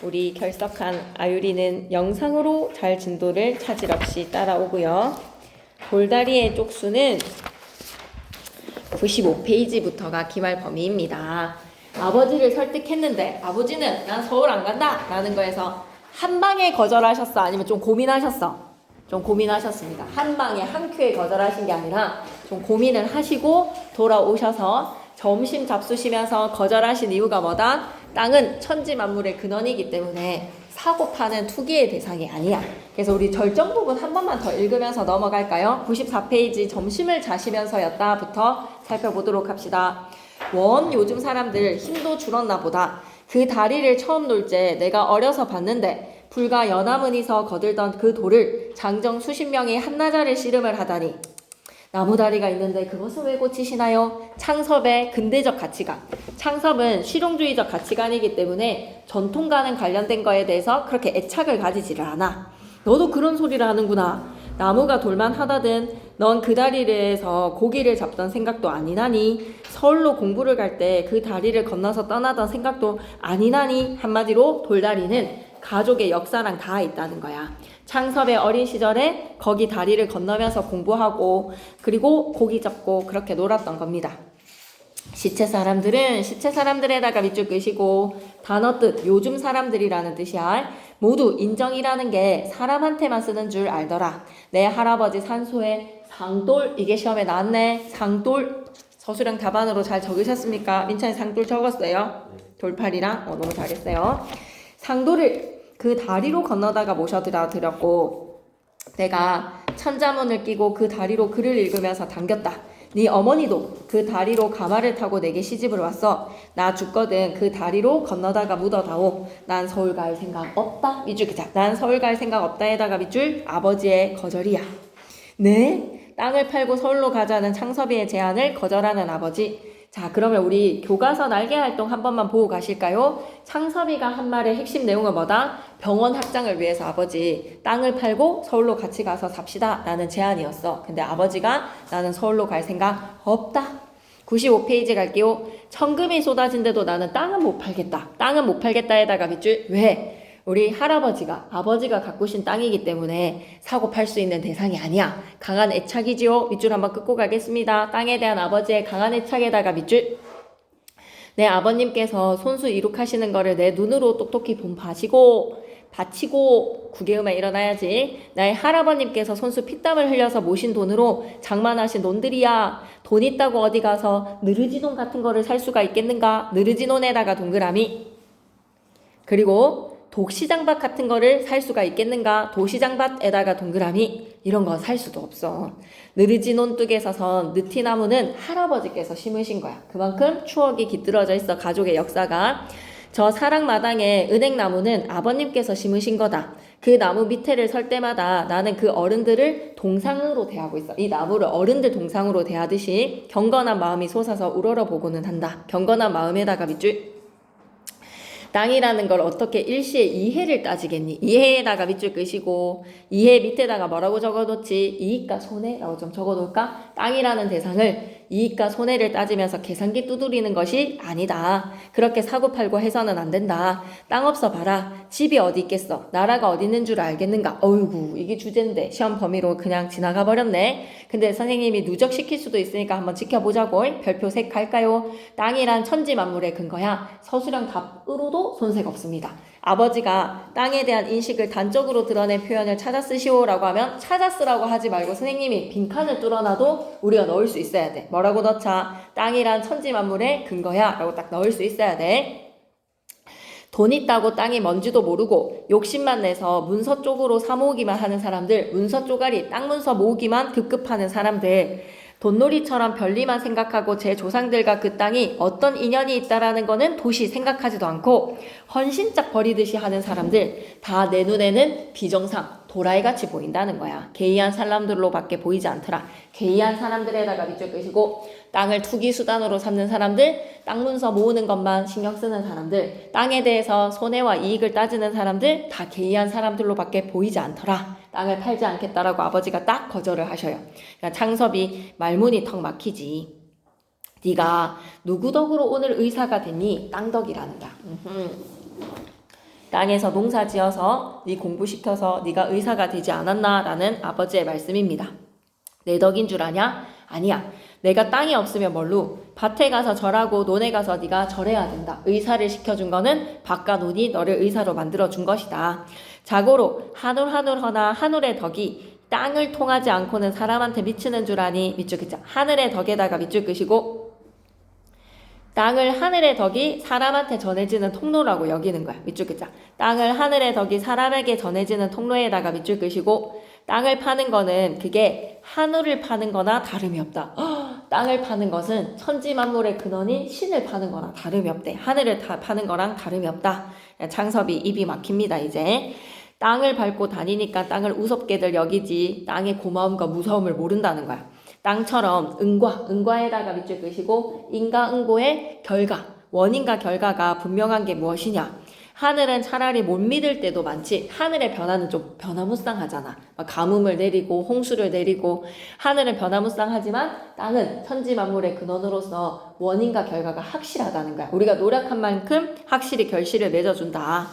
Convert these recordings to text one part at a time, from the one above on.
우리 결석한 아유리는 영상으로 잘 진도를 차질 없이 따라오고요. 돌다리의 쪽수는 95페이지부터가 기말 범위입니다. 아버지를 설득했는데 아버지는 난 서울 안 간다 라는 거에서 한 방에 거절하셨어? 아니면 좀 고민하셨어? 좀 고민하셨습니다. 한 방에 한 큐에 거절하신 게 아니라 좀 고민을 하시고 돌아오셔서 점심 잡수시면서 거절하신 이유가 뭐다? 땅은 천지 만물의 근원이기 때문에 사고 파는 투기의 대상이 아니야. 그래서 우리 절정 부분 한 번만 더 읽으면서 넘어갈까요? 94페이지 점심을 자시면서였다부터 살펴보도록 합시다. 원, 요즘 사람들 힘도 줄었나 보다. 그 다리를 처음 놀 때 내가 어려서 봤는데 불과 연화문이서 거들던 그 돌을 장정 수십 명이 한나자를 씨름을 하다니. 나무다리가 있는데 그것은 왜 고치시나요? 창섭의 근대적 가치관. 창섭은 실용주의적 가치관이기 때문에 전통과는 관련된 거에 대해서 그렇게 애착을 가지지를 않아. 너도 그런 소리를 하는구나. 나무가 돌만 하다든 넌 그 다리에서 고기를 잡던 생각도 아니나니, 서울로 공부를 갈 때 그 다리를 건너서 떠나던 생각도 아니나니. 한마디로 돌다리는 가족의 역사랑 다 있다는 거야. 창섭의 어린 시절에 거기 다리를 건너면서 공부하고 그리고 고기 잡고 그렇게 놀았던 겁니다. 시체 사람들은 시체 사람들에다가 밑줄 끄시고 단어 뜻 요즘 사람들이라는 뜻이야. 모두 인정이라는 게 사람한테만 쓰는 줄 알더라. 내 할아버지 산소에 상돌, 이게 시험에 나왔네. 상돌 서술형 답안으로 잘 적으셨습니까? 민찬이 상돌 적었어요. 돌팔이랑 너무 잘했어요. 상돌을 그 다리로 건너다가 모셔드렸고 내가 천자문을 끼고 그 다리로 글을 읽으면서 당겼다. 네 어머니도 그 다리로 가마를 타고 내게 시집을 왔어. 나 죽거든 그 다리로 건너다가 묻어다오. 난 서울 갈 생각 없다. 밑줄 기자. 난 서울 갈 생각 없다에다가 밑줄 아버지의 거절이야. 네? 땅을 팔고 서울로 가자는 창섭이의 제안을 거절하는 아버지. 자, 그러면 우리 교과서 날개 활동 한 번만 보고 가실까요? 창섭이가 한 말의 핵심 내용은 뭐다? 병원 확장을 위해서 아버지 땅을 팔고 서울로 같이 가서 삽시다 라는 제안이었어. 근데 아버지가 나는 서울로 갈 생각 없다. 95페이지 갈게요. 천금이 쏟아진데도 나는 땅은 못 팔겠다. 땅은 못 팔겠다에다가 밑줄. 왜? 우리 할아버지가 아버지가 가꾸신 땅이기 때문에 사고 팔 수 있는 대상이 아니야. 강한 애착이지요. 밑줄 한번 끄고 가겠습니다. 땅에 대한 아버지의 강한 애착에다가 밑줄. 내 아버님께서 손수 이룩하시는 거를 내 눈으로 똑똑히 바치고 9개월만 일어나야지. 나의 할아버님께서 손수 피땀을 흘려서 모신 돈으로 장만하신 논들이야. 돈 있다고 어디 가서 느르지논 같은 거를 살 수가 있겠는가? 느르지논에다가 동그라미. 그리고 독시장밭 같은 거를 살 수가 있겠는가? 도시장밭에다가 동그라미. 이런 거 살 수도 없어. 느르지논 뚝에서 선 느티나무는 할아버지께서 심으신 거야. 그만큼 추억이 깃들어져 있어. 가족의 역사가. 저 사랑마당에 은행나무는 아버님께서 심으신 거다. 그 나무 밑에를 설 때마다 나는 그 어른들을 동상으로 대하고 있어. 이 나무를 어른들 동상으로 대하듯이 경건한 마음이 솟아서 우러러보고는 한다. 경건한 마음에다가 밑줄. 땅이라는 걸 어떻게 일시에 이해를 따지겠니? 이해에다가 밑줄 끄시고 이해 밑에다가 뭐라고 적어놓지? 이익과 손해라고 좀 적어놓을까? 땅이라는 대상을 이익과 손해를 따지면서 계산기 두드리는 것이 아니다. 그렇게 사고팔고 해서는 안 된다. 땅 없어 봐라. 집이 어디 있겠어? 나라가 어디 있는 줄 알겠는가? 어이구, 이게 주제인데 시험 범위로 그냥 지나가 버렸네. 근데 선생님이 누적시킬 수도 있으니까 한번 지켜보자고. 별표 색 갈까요? 땅이란 천지 만물의 근거야. 서술형 답으로도 손색 없습니다. 아버지가 땅에 대한 인식을 단적으로 드러낸 표현을 찾아 쓰시오라고 하면 찾아 쓰라고 하지 말고 선생님이 빈칸을 뚫어놔도 우리가 넣을 수 있어야 돼. 뭐라고 넣자? 땅이란 천지 만물의 근거야 라고 딱 넣을 수 있어야 돼. 돈 있다고 땅이 뭔지도 모르고 욕심만 내서 문서 쪽으로 사모으기만 하는 사람들, 문서 쪼가리, 땅 문서 모으기만 급급하는 사람들, 돈놀이처럼 별리만 생각하고 제 조상들과 그 땅이 어떤 인연이 있다라는 거는 도시 생각하지도 않고 헌신짝 버리듯이 하는 사람들, 다 내 눈에는 비정상, 도라이같이 보인다는 거야. 개이한 사람들로밖에 보이지 않더라. 개이한 사람들에다가 밑줄 끄시고 땅을 투기 수단으로 삼는 사람들, 땅 문서 모으는 것만 신경 쓰는 사람들, 땅에 대해서 손해와 이익을 따지는 사람들, 다 개이한 사람들로밖에 보이지 않더라. 땅을 팔지 않겠다라고 아버지가 딱 거절을 하셔요. 그러니까 창섭이 말문이 턱 막히지. 네가 누구 덕으로 오늘 의사가 됐니? 땅 덕이라는 거야. 땅에서 농사 지어서 네 공부시켜서 네가 의사가 되지 않았나? 라는 아버지의 말씀입니다. 내 덕인 줄 아냐? 아니야. 내가 땅이 없으면 뭘로? 밭에 가서 절하고 논에 가서 네가 절해야 된다. 의사를 시켜준 거는 밭과 논이 너를 의사로 만들어준 것이다. 자고로 하늘하늘허나 하늘의 덕이 땅을 통하지 않고는 사람한테 미치는 줄 아니? 밑줄 긋자. 하늘의 덕에다가 밑줄 끄시고 땅을 하늘의 덕이 사람한테 전해지는 통로라고 여기는 거야. 밑줄 긋자. 땅을 하늘의 덕이 사람에게 전해지는 통로에다가 밑줄 끄시고 땅을 파는 거는 그게 하늘을 파는 거나 다름이 없다. 땅을 파는 것은 천지만물의 근원인 신을 파는 거나 다름이 없대. 하늘을 파는 거랑 다름이 없다. 창섭이 입이 막힙니다. 이제 땅을 밟고 다니니까 땅을 우습게들 여기지 땅의 고마움과 무서움을 모른다는 거야. 땅처럼 은과에다가 밑줄 끄시고 인과 응고의 결과, 원인과 결과가 분명한 게 무엇이냐? 하늘은 차라리 못 믿을 때도 많지. 하늘의 변화는 좀 변화무쌍하잖아. 가뭄을 내리고 홍수를 내리고 하늘은 변화무쌍하지만 땅은 천지만물의 근원으로서 원인과 결과가 확실하다는 거야. 우리가 노력한 만큼 확실히 결실을 맺어준다.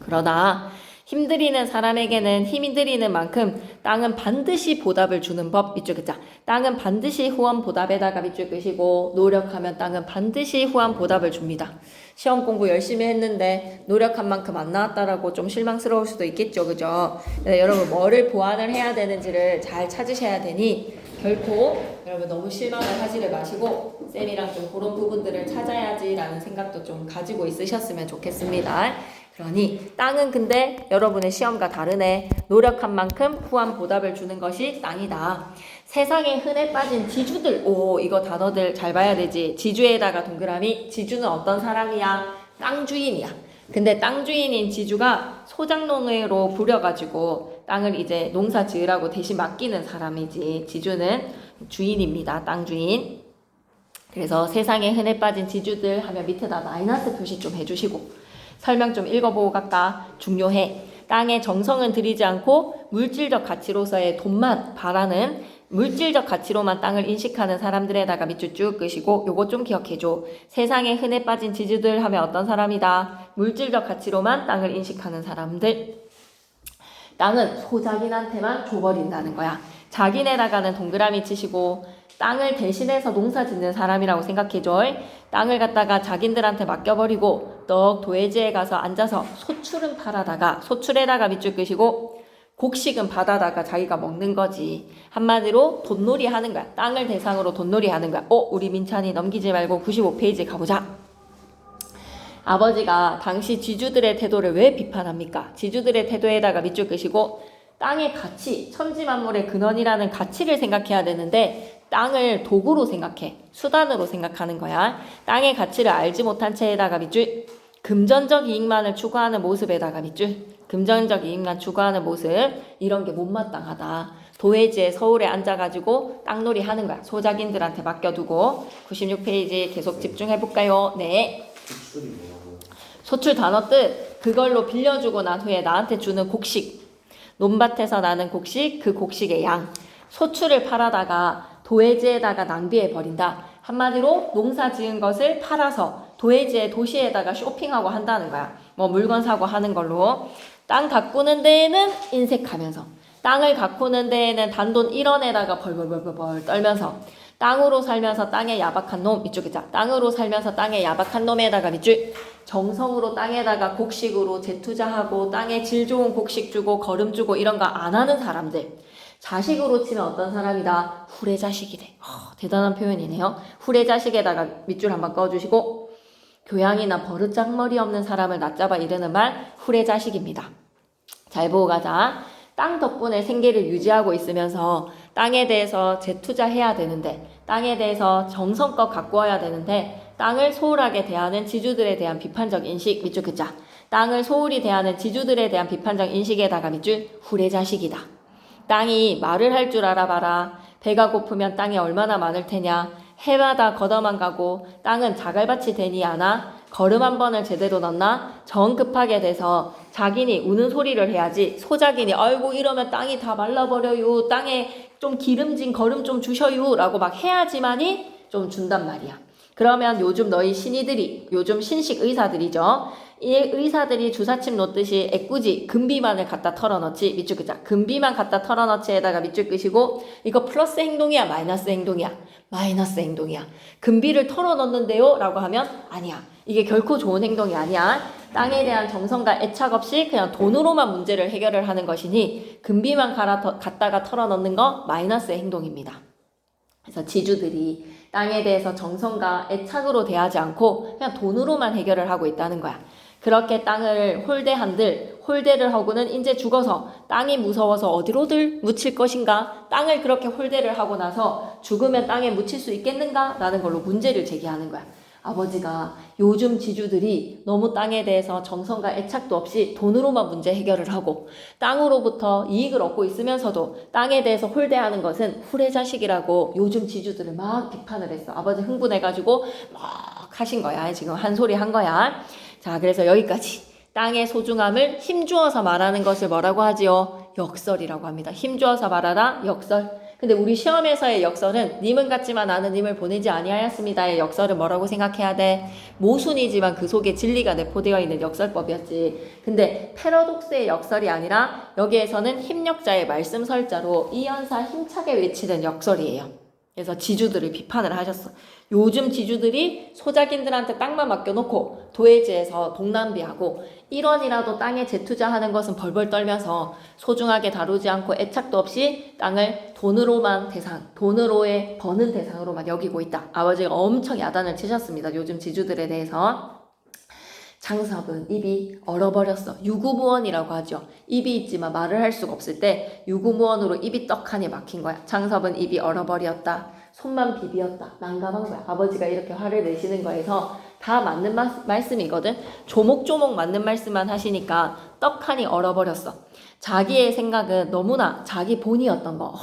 그러나 힘들이는 사람에게는 힘이 들이는 만큼 땅은 반드시 보답을 주는 법. 밑줄 긋자. 땅은 반드시 후원 보답에다가 밑줄 끄시고 노력하면 땅은 반드시 후원 보답을 줍니다. 시험 공부 열심히 했는데 노력한 만큼 안 나왔다라고 좀 실망스러울 수도 있겠죠. 그죠? 여러분 뭐를 보완을 해야 되는지를 잘 찾으셔야 되니 결코 여러분 너무 실망을 하지를 마시고 쌤이랑 좀 그런 부분들을 찾아야지라는 생각도 좀 가지고 있으셨으면 좋겠습니다. 그러니 땅은 근데 여러분의 시험과 다르네. 노력한 만큼 후한 보답을 주는 것이 땅이다. 세상에 흔해 빠진 지주들. 오, 이거 단어들 잘 봐야 되지. 지주에다가 동그라미. 지주는 어떤 사람이야? 땅 주인이야. 근데 땅 주인인 지주가 소작농으로 부려가지고 땅을 이제 농사 지으라고 대신 맡기는 사람이지. 지주는 주인입니다. 땅 주인. 그래서 세상에 흔해 빠진 지주들 하면 밑에다 마이너스 표시 좀 해주시고 설명 좀 읽어보고 갈까? 중요해. 땅에 정성은 들이지 않고 물질적 가치로서의 돈만 바라는 물질적 가치로만 땅을 인식하는 사람들에다가 밑줄 쭉 끄시고 요거 좀 기억해줘. 세상에 흔해 빠진 지주들 하면 어떤 사람이다? 물질적 가치로만 땅을 인식하는 사람들. 땅은 소작인한테만 줘버린다는 거야. 자기네다가는 동그라미 치시고 땅을 대신해서 농사 짓는 사람이라고 생각해줘. 땅을 갖다가 자긴들한테 맡겨버리고 떡 도예지에 가서 앉아서 소출은 팔아다가 소출에다가 밑줄 끄시고 곡식은 받아다가 자기가 먹는 거지. 한마디로 돈놀이 하는 거야. 땅을 대상으로 돈놀이 하는 거야. 우리 민찬이 넘기지 말고 95페이지 가보자. 아버지가 당시 지주들의 태도를 왜 비판합니까? 지주들의 태도에다가 밑줄 끄시고 땅의 가치, 천지만물의 근원이라는 가치를 생각해야 되는데 땅을 도구로 생각해. 수단으로 생각하는 거야. 땅의 가치를 알지 못한 채에다가 밑줄. 금전적 이익만을 추구하는 모습에다가 밑줄. 금전적 이익만 추구하는 모습. 이런 게 못마땅하다. 도예지에 서울에 앉아가지고 땅놀이 하는 거야. 소작인들한테 맡겨두고. 96페이지 계속 집중해볼까요? 네. 소출 단어 뜻. 그걸로 빌려주고 난 후에 나한테 주는 곡식. 논밭에서 나는 곡식, 그 곡식의 양. 소출을 팔아다가 도예지에다가 낭비해버린다. 한마디로 농사 지은 것을 팔아서 도예지에 도시에다가 쇼핑하고 한다는 거야. 뭐 물건 사고 하는 걸로. 땅 가꾸는 데에는 인색하면서 땅을 가꾸는 데에는 단돈 1원에다가 벌벌벌벌 떨면서 땅으로 살면서 땅에 야박한 놈. 이쪽이자. 땅으로 살면서 땅에 야박한 놈에다가 밑줄. 정성으로 땅에다가 곡식으로 재투자하고 땅에 질 좋은 곡식 주고 거름 주고 이런 거 안 하는 사람들. 자식으로 치면 어떤 사람이다? 후레자식이래. 대단한 표현이네요. 후레자식에다가 밑줄 한번 꺼주시고 교양이나 버릇장머리 없는 사람을 낮잡아 이르는 말 후레자식입니다. 잘 보고 가자. 땅 덕분에 생계를 유지하고 있으면서 땅에 대해서 재투자해야 되는데 땅에 대해서 정성껏 가꾸어야 되는데 땅을 소홀하게 대하는 지주들에 대한 비판적 인식. 밑줄 긋자. 땅을 소홀히 대하는 지주들에 대한 비판적 인식에다가 밑줄 후레자식이다. 땅이 말을 할 줄 알아봐라. 배가 고프면 땅이 얼마나 많을 테냐. 해마다 걷어만 가고 땅은 자갈밭이 되니 않아. 걸음 한 번을 제대로 넣나? 정 급하게 돼서 자기니 우는 소리를 해야지. 소작이니 아이고 이러면 땅이 다 말라버려요. 땅에 좀 기름진 걸음 좀 주셔요 라고 막 해야지만이 좀 준단 말이야. 그러면 요즘 너희 신이들이 요즘 신식 의사들이죠. 이 의사들이 주사침 놓듯이 애꿎이 금비만을 갖다 털어넣지 밑줄 끄자. 금비만 갖다 털어넣지에다가 밑줄 끄시고 이거 플러스 행동이야 마이너스 행동이야? 마이너스 행동이야. 금비를 털어넣는데요? 라고 하면 아니야. 이게 결코 좋은 행동이 아니야. 땅에 대한 정성과 애착 없이 그냥 돈으로만 문제를 해결을 하는 것이니 금비만 갖다가 털어넣는 거 마이너스의 행동입니다. 그래서 지주들이 땅에 대해서 정성과 애착으로 대하지 않고 그냥 돈으로만 해결을 하고 있다는 거야. 그렇게 땅을 홀대한들 홀대를 하고는 이제 죽어서 땅이 무서워서 어디로들 묻힐 것인가? 땅을 그렇게 홀대를 하고 나서 죽으면 땅에 묻힐 수 있겠는가? 라는 걸로 문제를 제기하는 거야. 아버지가 요즘 지주들이 너무 땅에 대해서 정성과 애착도 없이 돈으로만 문제 해결을 하고 땅으로부터 이익을 얻고 있으면서도 땅에 대해서 홀대하는 것은 후레자식이라고 요즘 지주들을 막 비판을 했어. 아버지 흥분해가지고 막 하신 거야. 지금 한 소리 한 거야. 자, 그래서 여기까지 땅의 소중함을 힘주어서 말하는 것을 뭐라고 하지요? 역설이라고 합니다. 힘주어서 말하라 역설. 근데 우리 시험에서의 역설은 님은 같지만 나는 님을 보내지 아니하였습니다의 역설은 뭐라고 생각해야 돼? 모순이지만 그 속에 진리가 내포되어 있는 역설법이었지. 근데 패러독스의 역설이 아니라 여기에서는 힘력자의 말씀설자로 이연사 힘차게 외치는 역설이에요. 그래서 지주들을 비판을 하셨어. 요즘 지주들이 소작인들한테 땅만 맡겨놓고 도해지에서 동남비하고 1원이라도 땅에 재투자하는 것은 벌벌 떨면서 소중하게 다루지 않고 애착도 없이 땅을 돈으로의 버는 대상으로만 여기고 있다. 아버지가 엄청 야단을 치셨습니다. 요즘 지주들에 대해서. 장섭은 입이 얼어버렸어. 유구무원이라고 하죠. 입이 있지만 말을 할 수가 없을 때 유구무원으로 입이 떡하니 막힌 거야. 장섭은 입이 얼어버렸다. 손만 비비었다. 난감한 거야. 아버지가 이렇게 화를 내시는 거에서 다 맞는 말씀이거든. 조목조목 맞는 말씀만 하시니까 떡하니 얼어버렸어. 자기의 생각은 너무나 자기 본의였던 거.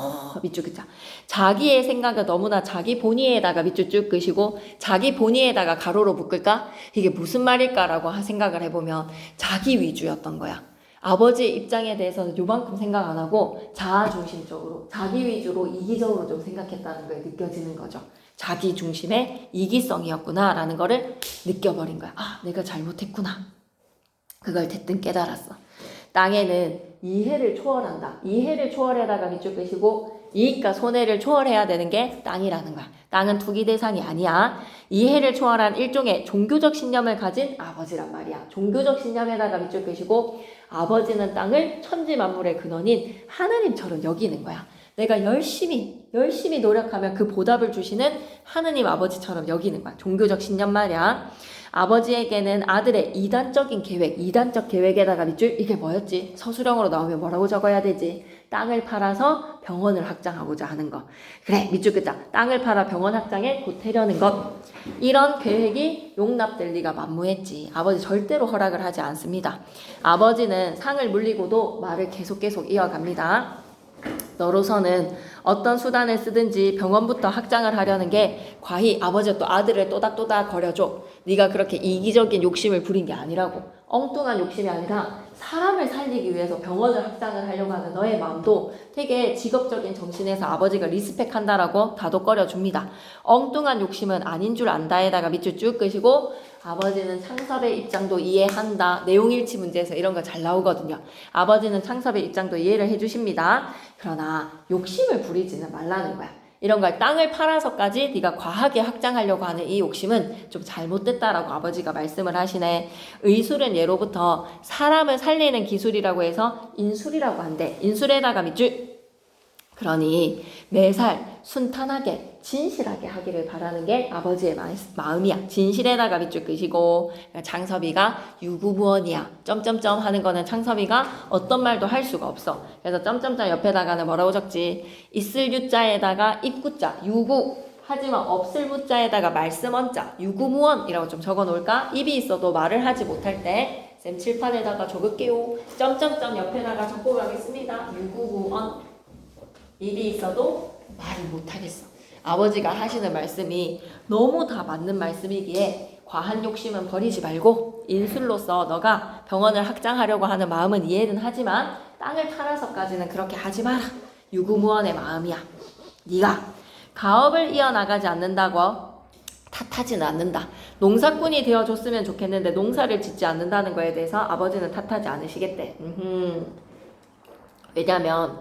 밑줄 긋자. 자기의 생각은 너무나 자기 본의에다가 밑줄 쭉 끄시고 자기 본의에다가 가로로 묶을까? 이게 무슨 말일까라고 생각을 해보면 자기 위주였던 거야. 아버지의 입장에 대해서는 요만큼 생각 안 하고 자아중심적으로 자기 위주로 이기적으로 좀 생각했다는 게 느껴지는 거죠. 자기 중심의 이기성이었구나 라는 거를 느껴버린 거야. 아, 내가 잘못했구나. 그걸 대뜸 깨달았어. 땅에는 이해를 초월한다. 이해를 초월해다가 밑줄 끄시고 이익과 손해를 초월해야 되는 게 땅이라는 거야. 땅은 투기 대상이 아니야. 이해를 초월한 일종의 종교적 신념을 가진 아버지란 말이야. 종교적 신념에다가 밑줄 끄시고 아버지는 땅을 천지 만물의 근원인 하느님처럼 여기는 거야. 내가 열심히 노력하면 그 보답을 주시는 하느님 아버지처럼 여기는 거야. 종교적 신념 말이야. 아버지에게는 아들의 이단적인 계획, 이단적 계획에다가 밑줄, 이게 뭐였지? 서술형으로 나오면 뭐라고 적어야 되지? 땅을 팔아서 병원을 확장하고자 하는 것. 그래, 밑줄 끄자. 땅을 팔아 병원 확장에 보태려는 것. 이런 계획이 용납될 리가 만무했지. 아버지 절대로 허락을 하지 않습니다. 아버지는 상을 물리고도 말을 계속 이어갑니다. 너로서는 어떤 수단을 쓰든지 병원부터 확장을 하려는 게 과히 아버지가 또 아들을 또닥또닥 거려줘. 네가 그렇게 이기적인 욕심을 부린 게 아니라고. 엉뚱한 욕심이 아니라 사람을 살리기 위해서 병원을 확장을 하려고 하는 너의 마음도 되게 직업적인 정신에서 아버지가 리스펙한다라고 다독거려 줍니다. 엉뚱한 욕심은 아닌 줄 안다에다가 밑줄 쭉 끄시고 아버지는 창섭의 입장도 이해한다. 내용일치 문제에서 이런 거 잘 나오거든요. 아버지는 창섭의 입장도 이해를 해주십니다. 그러나 욕심을 부리지는 말라는 거야. 이런 걸 땅을 팔아서까지 네가 과하게 확장하려고 하는 이 욕심은 좀 잘못됐다라고 아버지가 말씀을 하시네. 의술은 예로부터 사람을 살리는 기술이라고 해서 인술이라고 한대. 인술에다가 밑줄. 그러니 매살 순탄하게 진실하게 하기를 바라는 게 아버지의 마음이야. 진실에다가 밑줄 끄시고 창섭이가 유구무원이야. 점점점 하는 거는 창섭이가 어떤 말도 할 수가 없어. 그래서 점점점 옆에다가는 뭐라고 적지? 있을 유자에다가 입구자 유구 하지만 없을 무자에다가 말씀 원자 유구무원이라고 좀 적어 놓을까? 입이 있어도 말을 하지 못할 때 쌤 칠판에다가 적을게요. 점점점 옆에다가 적고 가겠습니다. 유구무원. 입이 있어도 말을 못하겠어. 아버지가 하시는 말씀이 너무 다 맞는 말씀이기에 과한 욕심은 버리지 말고 인술로서 너가 병원을 확장하려고 하는 마음은 이해는 하지만 땅을 팔아서까지는 그렇게 하지 마라. 유구무원의 마음이야. 네가 가업을 이어나가지 않는다고 탓하지는 않는다. 농사꾼이 되어줬으면 좋겠는데 농사를 짓지 않는다는 거에 대해서 아버지는 탓하지 않으시겠대. 왜냐면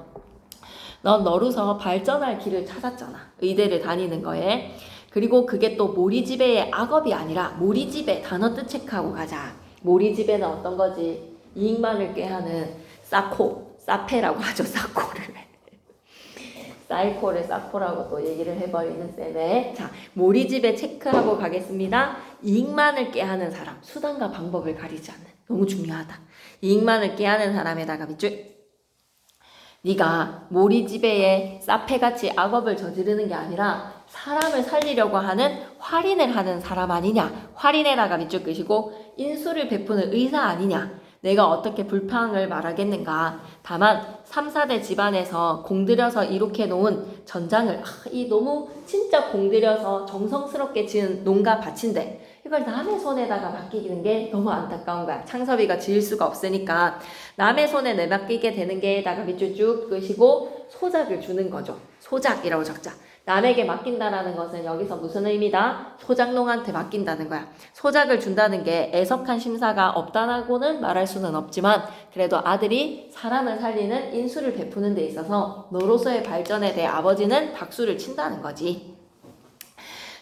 넌 너로서 발전할 길을 찾았잖아. 의대를 다니는 거에. 그리고 그게 또 모리지배의 악업이 아니라 모리지배 단어 뜻 체크하고 가자. 모리지배는 어떤 거지? 이익만을 꾀하는 사페라고 하죠. 사코를. 사이코를 사코라고 또 얘기를 해버리는 쌤에. 자, 모리지배 체크하고 가겠습니다. 이익만을 꾀하는 사람. 수단과 방법을 가리지 않는. 너무 중요하다. 이익만을 꾀하는 사람에다가 밑줄. 네가 모리지배에 사페같이 악업을 저지르는 게 아니라 사람을 살리려고 하는 활인을 하는 사람 아니냐. 활인에다가 밑줄 끄시고 인수를 베푸는 의사 아니냐. 내가 어떻게 불평을 말하겠는가. 다만 3, 4대 집안에서 공들여서 이렇게 놓은 전장을 이 너무 진짜 공들여서 정성스럽게 지은 농가 밭인데 이걸 남의 손에다가 맡기는 게 너무 안타까운 거야. 창섭이가 지을 수가 없으니까 남의 손에 내맡기게 되는 게다가 밑줄 쭉 끄시고 소작을 주는 거죠. 소작이라고 적자. 남에게 맡긴다라는 것은 여기서 무슨 의미다? 소작농한테 맡긴다는 거야. 소작을 준다는 게 애석한 심사가 없다라고는 말할 수는 없지만 그래도 아들이 사람을 살리는 인수를 베푸는 데 있어서 너로서의 발전에 대해 아버지는 박수를 친다는 거지.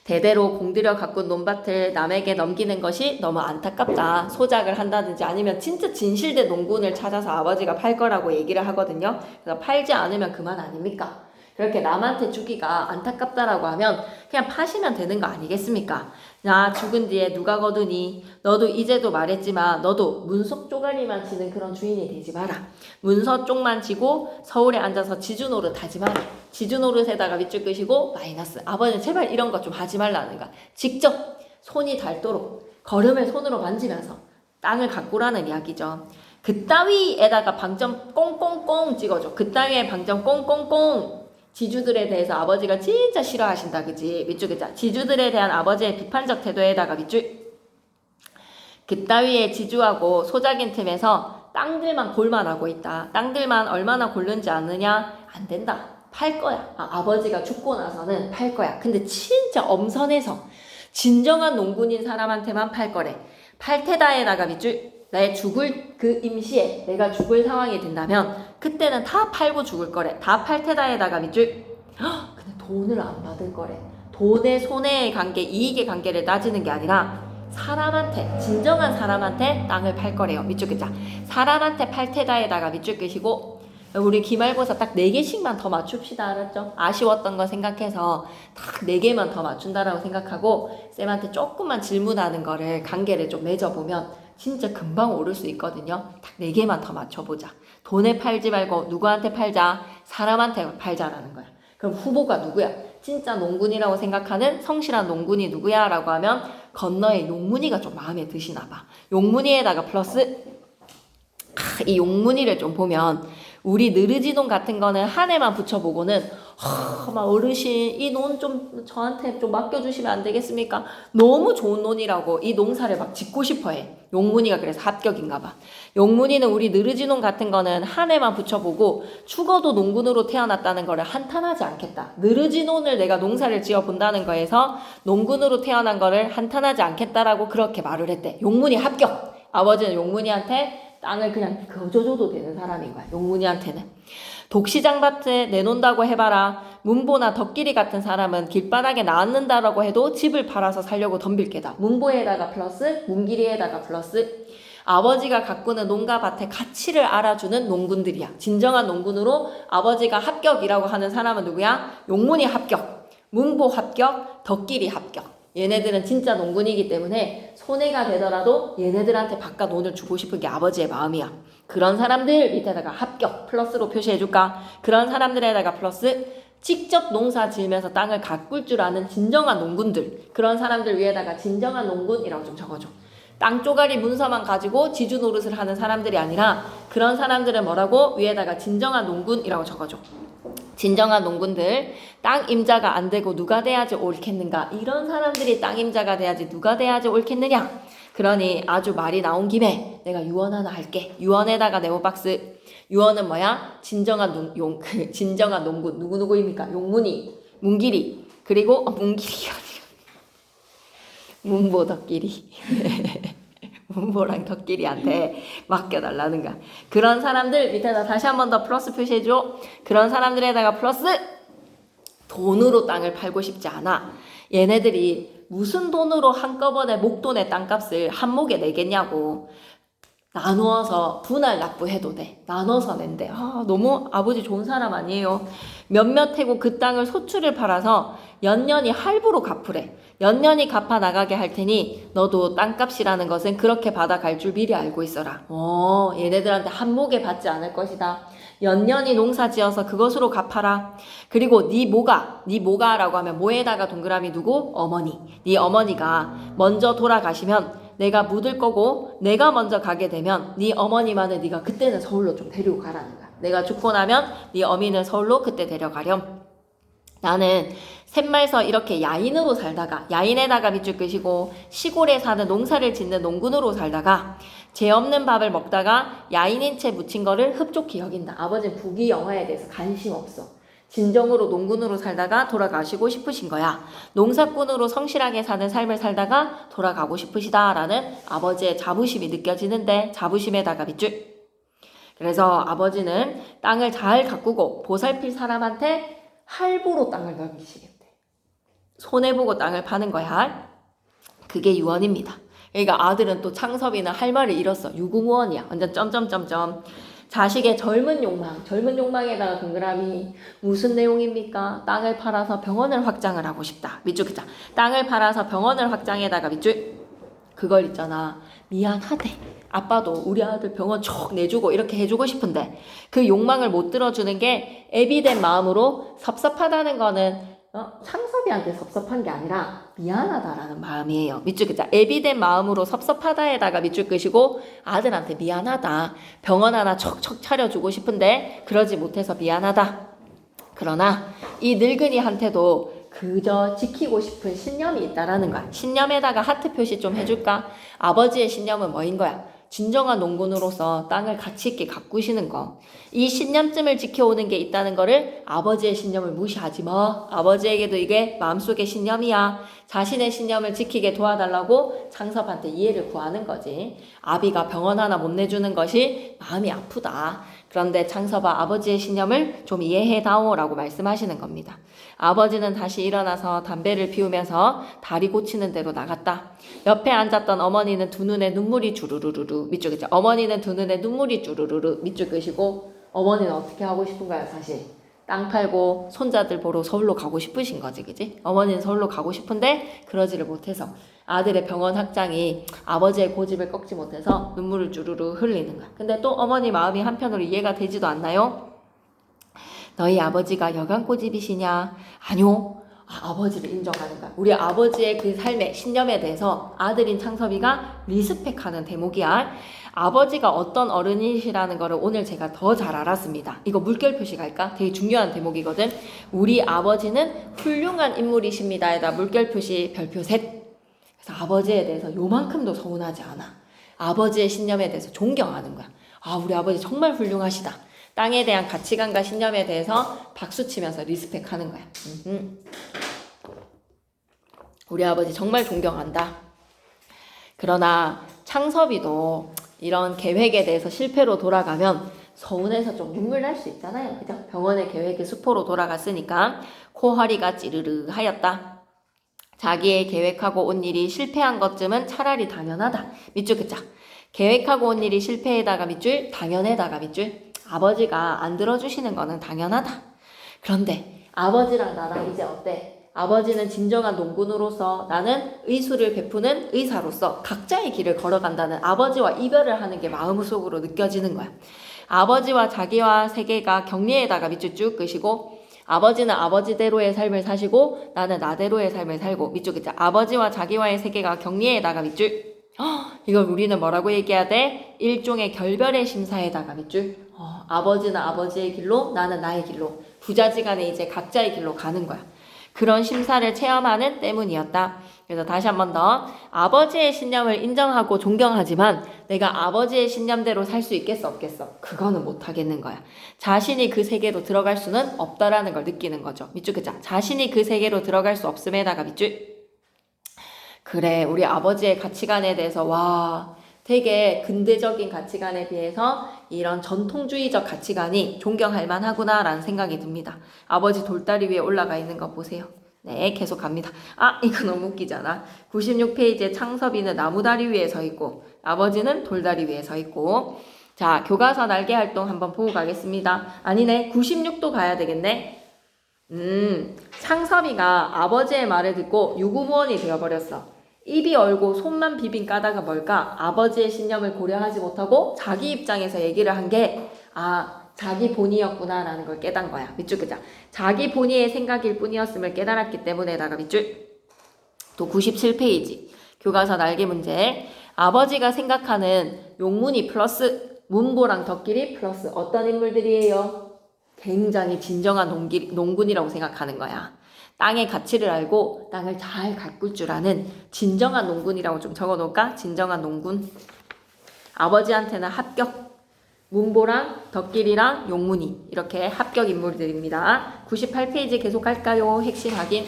대대로 공들여 가꾼 논밭을 남에게 넘기는 것이 너무 안타깝다. 소작을 한다든지 아니면 진짜 진실된 농군을 찾아서 아버지가 팔 거라고 얘기를 하거든요. 그래서 팔지 않으면 그만 아닙니까? 그렇게 남한테 주기가 안타깝다라고 하면 그냥 파시면 되는 거 아니겠습니까? 나 죽은 뒤에 누가 거두니? 너도 이제도 말했지만 너도 문서 쪼가리만 치는 그런 주인이 되지 마라. 문서 쪽만 치고 서울에 앉아서 지주 노릇 하지 마라. 지주 노릇에다가 밑줄 끄시고 마이너스. 아버지는 제발 이런 거 좀 하지 말라는 거야. 직접 손이 닳도록 걸음을 손으로 만지면서 땅을 가꾸라는 이야기죠. 그따위에다가 방점 꽁꽁꽁 찍어줘. 그따위에 방점 꽁꽁꽁. 지주들에 대해서 아버지가 진짜 싫어하신다. 그지? 밑줄 끄자. 지주들에 대한 아버지의 비판적 태도에다가 밑줄. 그따위의 지주하고 소작인 틈에서 땅들만 골만하고 있다. 땅들만 얼마나 고른지 아느냐? 안 된다. 팔 거야. 아버지가 죽고 나서는 팔 거야. 근데 진짜 엄선해서 진정한 농군인 사람한테만 팔 거래. 팔 테다에다가 밑줄. 내 죽을 그 임시에 내가 죽을 상황이 된다면 그때는 다 팔고 죽을 거래. 다 팔 테다에다가 밑줄. 근데 돈을 안 받을 거래. 돈의 손해의 관계, 이익의 관계를 따지는 게 아니라 사람한테, 진정한 사람한테 땅을 팔 거래요. 밑줄 끄자. 사람한테 팔 테다에다가 밑줄 끄시고 우리 기말고사 딱 4개씩만 더 맞춥시다. 알았죠? 아쉬웠던 거 생각해서 딱 4개만 더 맞춘다라고 생각하고 쌤한테 조금만 질문하는 거를 관계를 좀 맺어보면 진짜 금방 오를 수 있거든요. 딱 4개만 더 맞춰보자. 돈에 팔지 말고 누구한테 팔자? 사람한테 팔자라는 거야. 그럼 후보가 누구야? 진짜 농군이라고 생각하는 성실한 농군이 누구야? 라고 하면 건너에 용문이가 좀 마음에 드시나 봐. 용문이에다가 플러스 이 용문이를 좀 보면 우리 느르지논 같은 거는 한 해만 붙여보고는 막 어르신 이 논 좀 저한테 좀 맡겨주시면 안 되겠습니까? 너무 좋은 논이라고 이 농사를 막 짓고 싶어해. 용문이가 그래서 합격인가 봐. 용문이는 우리 느르지논 같은 거는 한 해만 붙여보고 죽어도 농군으로 태어났다는 거를 한탄하지 않겠다. 느르지논을 내가 농사를 지어본다는 거에서 농군으로 태어난 거를 한탄하지 않겠다라고 그렇게 말을 했대. 용문이 합격! 아버지는 용문이한테 땅을 그냥 거저줘도 되는 사람인 거야. 용문이한테는. 독시장밭에 내놓는다고 해봐라. 문보나 덕길이 같은 사람은 길바닥에 낳는다라고 해도 집을 팔아서 살려고 덤빌 게다. 문보에다가 플러스 문길이에다가 플러스 아버지가 가꾸는 농가밭의 가치를 알아주는 농군들이야. 진정한 농군으로 아버지가 합격이라고 하는 사람은 누구야? 용문이 합격, 문보 합격, 덕길이 합격. 얘네들은 진짜 농군이기 때문에 손해가 되더라도 얘네들한테 바깥 돈을 주고 싶은 게 아버지의 마음이야. 그런 사람들 밑에다가 합격 플러스로 표시해줄까? 그런 사람들에다가 플러스 직접 농사 지으면서 땅을 가꿀 줄 아는 진정한 농군들. 그런 사람들 위에다가 진정한 농군이라고 좀 적어줘. 땅 쪼가리 문서만 가지고 지주 노릇을 하는 사람들이 아니라 그런 사람들은 뭐라고? 위에다가 진정한 농군이라고 적어줘. 진정한 농군들, 땅 임자가 안 되고 누가 돼야지 옳겠는가? 이런 사람들이 땅 임자가 돼야지 누가 돼야지 옳겠느냐? 그러니 아주 말이 나온 김에 내가 유언 하나 할게. 유언에다가 네모박스. 유언은 뭐야? 진정한 진정한 농군. 누구누구입니까? 용문이, 문길이, 그리고 문길이 아니라 문보 덕끼리. 문보랑 덕끼리한테 맡겨달라는 거야. 그런 사람들 밑에다 다시 한 번 더 플러스 표시해줘. 그런 사람들에다가 플러스 돈으로 땅을 팔고 싶지 않아. 얘네들이 무슨 돈으로 한꺼번에 목돈의 땅값을 한 목에 내겠냐고. 나누어서 분할 납부해도 돼. 나눠서 낸대. 너무 아버지 좋은 사람 아니에요. 몇몇 해고 그 땅을 소출을 팔아서 연년이 할부로 갚으래. 연년이 갚아 나가게 할 테니 너도 땅값이라는 것은 그렇게 받아갈 줄 미리 알고 있어라. 얘네들한테 한 목에 받지 않을 것이다. 연년이 농사 지어서 그것으로 갚아라. 그리고 네 뭐가라고 하면 뭐에다가 동그라미 두고 어머니. 네 어머니가 먼저 돌아가시면 내가 묻을 거고 내가 먼저 가게 되면 네 어머니만은 네가 그때는 서울로 좀 데리고 가라는 거야. 내가 죽고 나면 네 어미는 서울로 그때 데려가렴. 나는 셋말서 이렇게 야인으로 살다가 야인에다가 밑줄 끄시고 시골에 사는 농사를 짓는 농군으로 살다가 죄 없는 밥을 먹다가 야인인 채 묻힌 거를 흡족히 여긴다. 아버지는 부귀 영화에 대해서 관심 없어. 진정으로 농군으로 살다가 돌아가시고 싶으신 거야. 농사꾼으로 성실하게 사는 삶을 살다가 돌아가고 싶으시다라는 아버지의 자부심이 느껴지는데 자부심에다가 밑줄. 그래서 아버지는 땅을 잘 가꾸고 보살필 사람한테 할부로 땅을 넘기시겠대. 손해보고 땅을 파는 거야. 그게 유언입니다. 그러니까 아들은 또 창섭이는 할 말을 잃었어. 유구무원이야. 완전 점점점점. 자식의 젊은 욕망에다가 동그라미. 무슨 내용입니까? 땅을 팔아서 병원을 확장을 하고 싶다. 밑줄 그자. 땅을 팔아서 병원을 확장에다가 밑줄. 그걸 있잖아. 미안하대. 아빠도 우리 아들 병원 촉 내주고 이렇게 해주고 싶은데 그 욕망을 못 들어주는 게 애비된 마음으로 섭섭하다는 거는 창섭이한테 섭섭한 게 아니라 미안하다라는 마음이에요. 밑줄 그자. 애비된 마음으로 섭섭하다에다가 밑줄 끄시고 아들한테 미안하다. 병원 하나 척척 차려주고 싶은데 그러지 못해서 미안하다. 그러나 이 늙은이한테도 그저 지키고 싶은 신념이 있다라는 거야. 신념에다가 하트 표시 좀 해줄까? 아버지의 신념은 뭐인 거야? 진정한 농군으로서 땅을 가치 있게 가꾸시는 거. 이 신념쯤을 지켜오는 게 있다는 거를 아버지의 신념을 무시하지 마. 아버지에게도 이게 마음속의 신념이야. 자신의 신념을 지키게 도와달라고 창섭한테 이해를 구하는 거지. 아비가 병원 하나 못 내주는 것이 마음이 아프다. 그런데 창섭아 아버지의 신념을 좀 이해해다오라고 말씀하시는 겁니다. 아버지는 다시 일어나서 담배를 피우면서 다리 고치는 대로 나갔다. 옆에 앉았던 어머니는 두 눈에 눈물이 주르르르 밑줄 그죠? 어머니는 두 눈에 눈물이 주르르르 밑줄 끄시고 어머니는 어떻게 하고 싶은 거야 사실? 땅 팔고 손자들 보러 서울로 가고 싶으신 거지, 그지? 어머니는 서울로 가고 싶은데 그러지를 못해서 아들의 병원 확장이 아버지의 고집을 꺾지 못해서 눈물을 주르르 흘리는 거야. 근데 또 어머니 마음이 한편으로 이해가 되지도 않나요? 너희 아버지가 여간 고집이시냐? 아니요. 아버지를 인정하는 거야. 우리 아버지의 그 삶의 신념에 대해서 아들인 창섭이가 리스펙하는 대목이야. 아버지가 어떤 어른이시라는 거를 오늘 제가 더 잘 알았습니다. 이거 물결 표시 갈까? 되게 중요한 대목이거든. 우리 아버지는 훌륭한 인물이십니다에다 물결 표시 별표 셋. 그래서 아버지에 대해서 요만큼도 서운하지 않아. 아버지의 신념에 대해서 존경하는 거야. 우리 아버지 정말 훌륭하시다. 땅에 대한 가치관과 신념에 대해서 박수치면서 리스펙하는 거야. 우리 아버지 정말 존경한다. 그러나 창섭이도 이런 계획에 대해서 실패로 돌아가면 서운해서 좀 눈물 날 수 있잖아요. 그죠? 병원의 계획이 수포로 돌아갔으니까 코허리가 찌르르 하였다. 자기의 계획하고 온 일이 실패한 것쯤은 차라리 당연하다. 밑줄 그자. 계획하고 온 일이 실패에다가 밑줄, 당연에다가 밑줄. 아버지가 안 들어주시는 거는 당연하다. 그런데 아버지랑 나랑 이제 어때? 아버지는 진정한 농군으로서 나는 의술을 베푸는 의사로서 각자의 길을 걸어간다는 아버지와 이별을 하는 게 마음속으로 느껴지는 거야. 아버지와 자기와 세계가 격리에다가 밑줄 쭉 끄시고 아버지는 아버지대로의 삶을 사시고 나는 나대로의 삶을 살고 밑줄 그자. 아버지와 자기와의 세계가 격리에다가 밑줄. 이걸 우리는 뭐라고 얘기해야 돼? 일종의 결별의 심사에다가 밑줄. 아버지는 아버지의 길로 나는 나의 길로 부자지간에 이제 각자의 길로 가는 거야. 그런 심사를 체험하는 때문이었다. 그래서 다시 한 번 더 아버지의 신념을 인정하고 존경하지만 내가 아버지의 신념대로 살 수 있겠어 없겠어? 그거는 못하겠는 거야. 자신이 그 세계로 들어갈 수는 없다라는 걸 느끼는 거죠. 밑줄 그자. 자신이 그 세계로 들어갈 수 없음에다가 밑줄. 그래, 우리 아버지의 가치관에 대해서, 와, 되게 근대적인 가치관에 비해서 이런 전통주의적 가치관이 존경할 만하구나라는 생각이 듭니다. 아버지 돌다리 위에 올라가 있는 거 보세요. 네, 계속 갑니다. 아, 이거 너무 웃기잖아. 96페이지에 창섭이는 나무다리 위에 서 있고, 아버지는 돌다리 위에 서 있고, 자, 교과서 날개 활동 한번 보고 가겠습니다. 아니네, 96도 가야 되겠네. 창섭이가 아버지의 말을 듣고 유구무원이 되어버렸어. 입이 얼고 손만 비빈 까닭은 뭘까? 아버지의 신념을 고려하지 못하고 자기 입장에서 얘기를 한 게, 자기 본의였구나라는 걸 깨달은 거야. 밑줄 그자. 자기 본의의 생각일 뿐이었음을 깨달았기 때문에다가 밑줄. 또 97페이지. 교과서 날개 문제. 아버지가 생각하는 용문이 플러스 문보랑 덕길이 플러스 어떤 인물들이에요? 굉장히 진정한 농군이라고 생각하는 거야. 땅의 가치를 알고 땅을 잘 가꿀 줄 아는 진정한 농군이라고 좀 적어놓을까? 진정한 농군. 아버지한테는 합격. 문보랑 덕길이랑 용문이 이렇게 합격 인물들입니다. 98페이지 계속 할까요? 핵심 확인.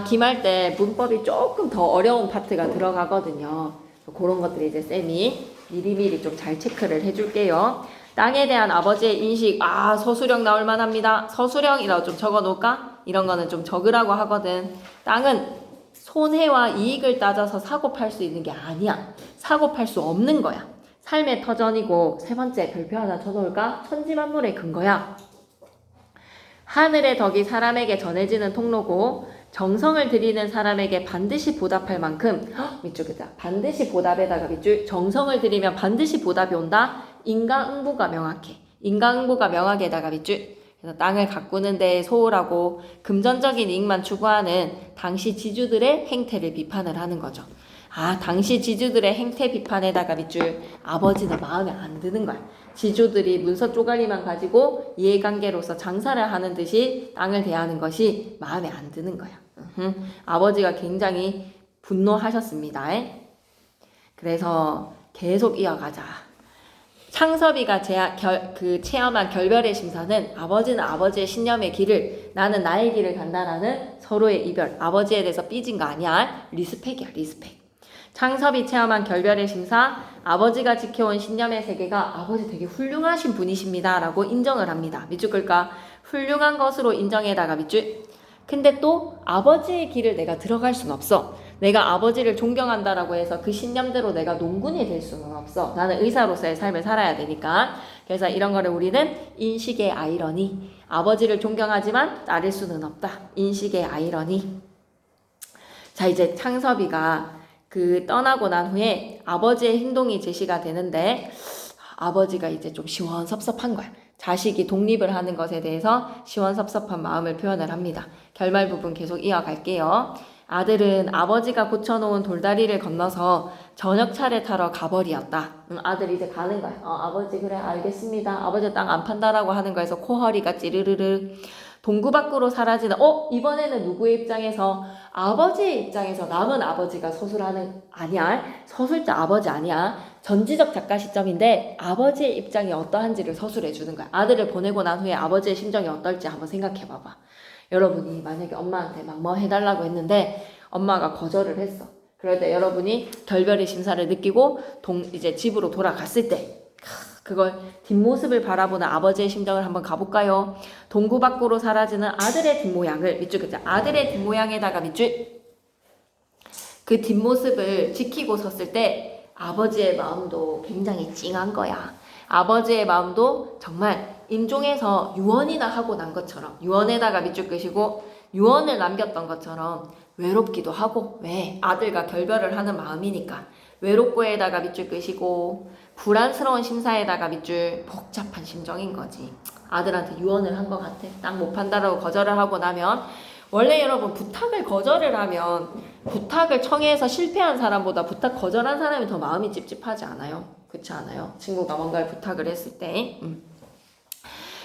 기말 때 문법이 조금 더 어려운 파트가 들어가거든요. 그런 것들이 이제 쌤이 미리미리 좀 잘 체크를 해줄게요. 땅에 대한 아버지의 인식, 서술형 나올 만합니다. 서술형이라고 좀 적어놓을까? 이런 거는 좀 적으라고 하거든. 땅은 손해와 이익을 따져서 사고 팔 수 있는 게 아니야. 사고 팔 수 없는 거야. 삶의 터전이고, 세 번째 별표 하나 쳐놓을까? 천지만물의 근거야. 하늘의 덕이 사람에게 전해지는 통로고, 정성을 들이는 사람에게 반드시 보답할 만큼, 밑줄이다. 반드시 보답에다가 밑줄, 정성을 들이면 반드시 보답이 온다. 인과응보가 명확해. 인과응보가 명확에다가 밑줄. 그래서 땅을 가꾸는 데에 소홀하고 금전적인 이익만 추구하는 당시 지주들의 행태를 비판을 하는 거죠. 당시 지주들의 행태 비판에다가 밑줄. 아버지는 마음에 안 드는 거야. 지주들이 문서 쪼가리만 가지고 이해관계로서 장사를 하는 듯이 땅을 대하는 것이 마음에 안 드는 거야. 아버지가 굉장히 분노하셨습니다. 그래서 계속 이어가자. 창섭이가 체험한 결별의 심사는 아버지는 아버지의 신념의 길을, 나는 나의 길을 간다라는 서로의 이별. 아버지에 대해서 삐진 거 아니야. 리스펙이야, 리스펙. 창섭이 체험한 결별의 심사, 아버지가 지켜온 신념의 세계가 아버지 되게 훌륭하신 분이십니다 라고 인정을 합니다. 밑줄 끌까? 훌륭한 것으로 인정해다가 밑줄. 근데 또 아버지의 길을 내가 들어갈 순 없어. 내가 아버지를 존경한다라고 해서 그 신념대로 내가 농군이 될 수는 없어. 나는 의사로서의 삶을 살아야 되니까. 그래서 이런 거를 우리는 인식의 아이러니. 아버지를 존경하지만 따를 수는 없다. 인식의 아이러니. 자, 이제 창섭이가 떠나고 난 후에 아버지의 행동이 제시가 되는데, 아버지가 이제 좀 시원섭섭한 거야. 자식이 독립을 하는 것에 대해서 시원섭섭한 마음을 표현을 합니다. 결말 부분 계속 이어갈게요. 아들은 아버지가 고쳐놓은 돌다리를 건너서 저녁차를 타러 가버리었다. 아들이 이제 가는 거야. 아버지 그래 알겠습니다. 아버지 땅 안 판다라고 하는 거에서 코허리가 찌르르르. 동구 밖으로 사라지는, 이번에는 누구의 입장에서? 아버지의 입장에서. 남은 아버지가 서술하는, 아니야. 서술자 아버지 아니야. 전지적 작가 시점인데 아버지의 입장이 어떠한지를 서술해 주는 거야. 아들을 보내고 난 후에 아버지의 심정이 어떨지 한번 생각해 봐봐. 여러분이 만약에 엄마한테 막 뭐 해달라고 했는데 엄마가 거절을 했어. 그럴 때 여러분이 결별의 심사를 느끼고 이제 집으로 돌아갔을 때 그걸 뒷모습을 바라보는 아버지의 심정을 한번 가볼까요? 동구 밖으로 사라지는 아들의 뒷모양을 밑줄 그자. 아들의 뒷모양에다가 밑줄. 그 뒷모습을 지키고 섰을 때 아버지의 마음도 굉장히 찡한 거야. 아버지의 마음도 정말 임종에서 유언이나 하고 난 것처럼, 유언에다가 밑줄 끄시고 유언을 남겼던 것처럼 외롭기도 하고, 왜? 아들과 결별을 하는 마음이니까. 외롭고에다가 밑줄 끄시고 불안스러운 심사에다가 밑줄. 복잡한 심정인 거지. 아들한테 유언을 한 것 같아. 땅 못 판다라고 거절을 하고 나면, 원래 여러분 부탁을 거절을 하면 부탁을 청해서 실패한 사람보다 부탁 거절한 사람이 더 마음이 찝찝하지 않아요? 그렇지 않아요? 친구가 뭔가를 부탁을 했을 때.